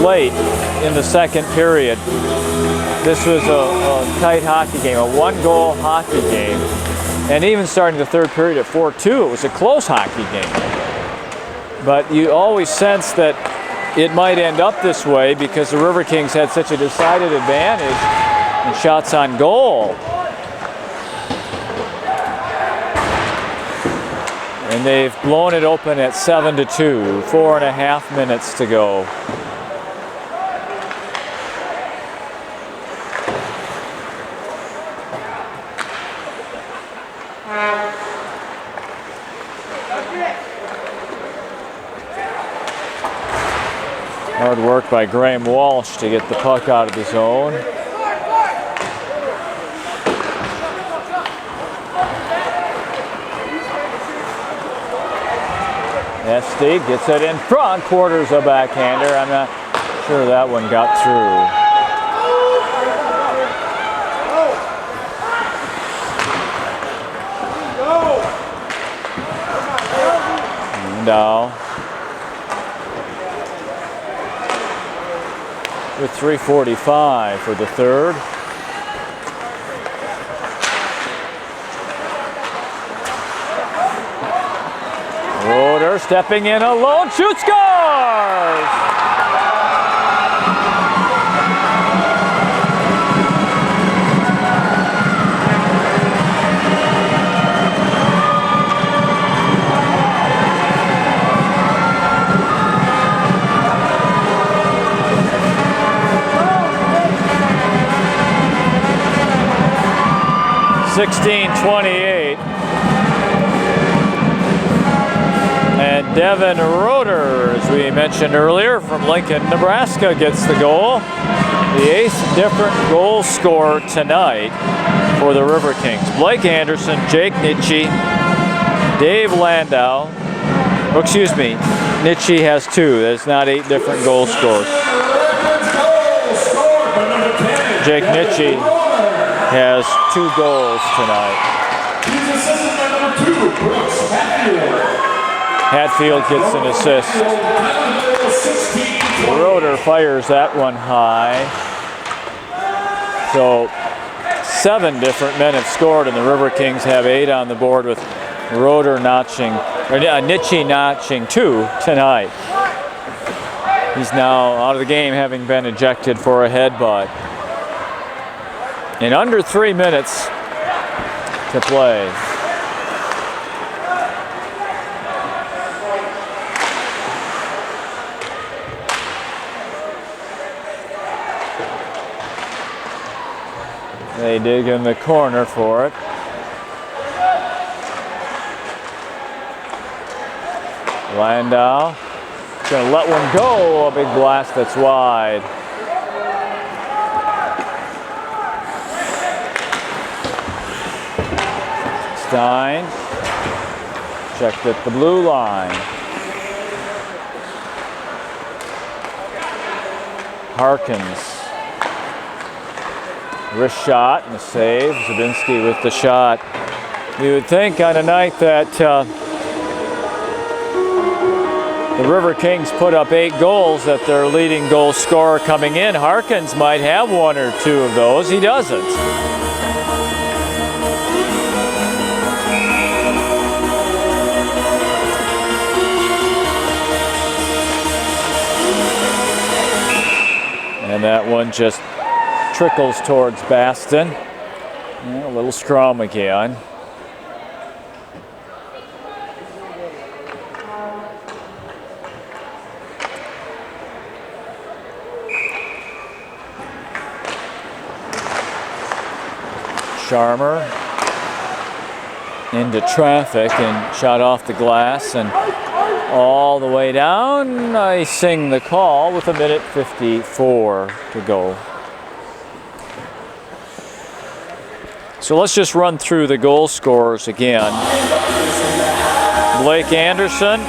A: late in the second period, this was a tight hockey game, a one-goal hockey game. And even starting the third period at 4-2, it was a close hockey game. But you always sense that it might end up this way because the RiverKings had such a decided advantage in shots on goal. And they've blown it open at 7-2, 4.5 minutes to go. Hard work by Graham Walsh to get the puck out of the zone. Esty gets it in front, Porter's a backhander. I'm not sure that one got through. Dow with 3:45 for the third. Roeder stepping in alone, shoots, scores! (16:28). And Devin Roeder, as we mentioned earlier, from Lincoln, Nebraska, gets the goal. The 8th different goal scorer tonight for the RiverKings. Blake Anderson, Jake Nitschke, Dave Landau. Oh, excuse me, Nitschke has 2. That's not 8 different goal scorers. Jake Nitschke has 2 goals tonight. Hatfield gets an assist. Roeder fires that one high. So 7 different men have scored, and the RiverKings have 8 on the board, with Roeder notching, or Nitschke notching 2 tonight. He's now out of the game, having been ejected for a headbutt. In under 3 minutes to play. They dig in the corner for it. Landau going to let one go. A big blast that's wide. Stein checked at the blue line. Harkins. Wrist shot and a save. Zabinski with the shot. You would think on a night that the RiverKings put up 8 goals, that their leading goal scorer coming in, Harkins, might have 1 or 2 of those. He doesn't. And that one just trickles towards Baston. And a little scrum again. Sharmer into traffic and shot off the glass and all the way down. Icing the call with 1:54 to go. So let's just run through the goal scorers again. Blake Anderson,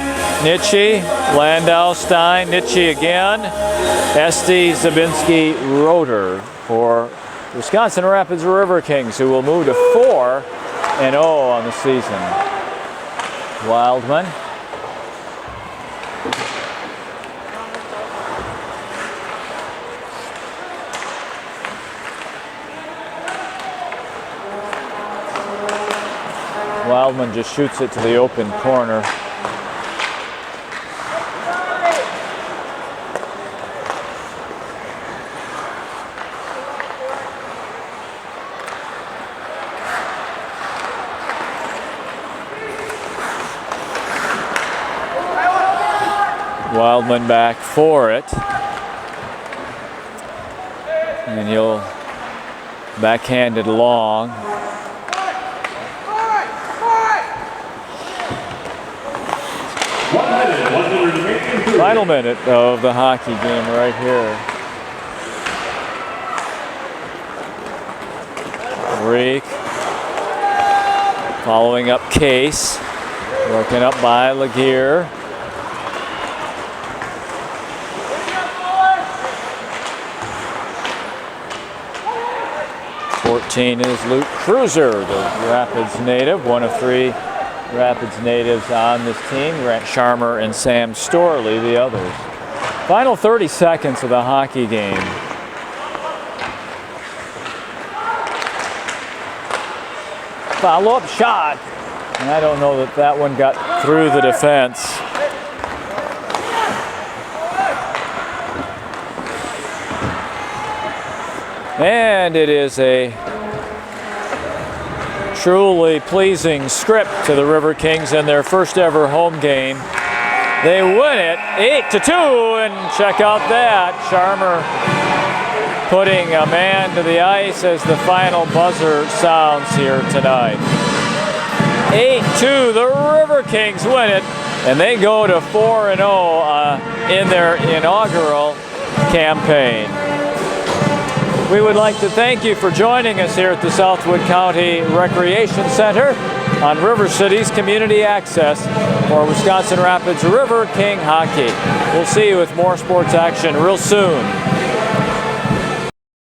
A: Nitschke, Landau, Stein, Nitschke again, Este, Zabinski, Roeder for Wisconsin Rapids RiverKings, who will move to 4-0 on the season. Wildman. Wildman just shoots it to the open corner. Wildman back for it. And he'll backhand it long. Final minute of the hockey game right here. Reek following up Case, working up by Laguerre. Is Luke Cruiser, the Rapids native, one of 3 Rapids natives on this team. Grant Sharmer and Sam Storley, the others. Final 30 seconds of the hockey game. Follow-up shot. And I don't know that that one got through the defense. And it is a truly pleasing script to the RiverKings in their first ever home game. They win it 8-2, and check out that. Sharmer putting a man to the ice as the final buzzer sounds here tonight. 8-2, the RiverKings win it, and they go to 4-0 in their inaugural campaign. We would like to thank you for joining us here at the Southwood County Recreation Center on River City's Community Access for Wisconsin Rapids RiverKing Hockey. We'll see you with more sports action real soon.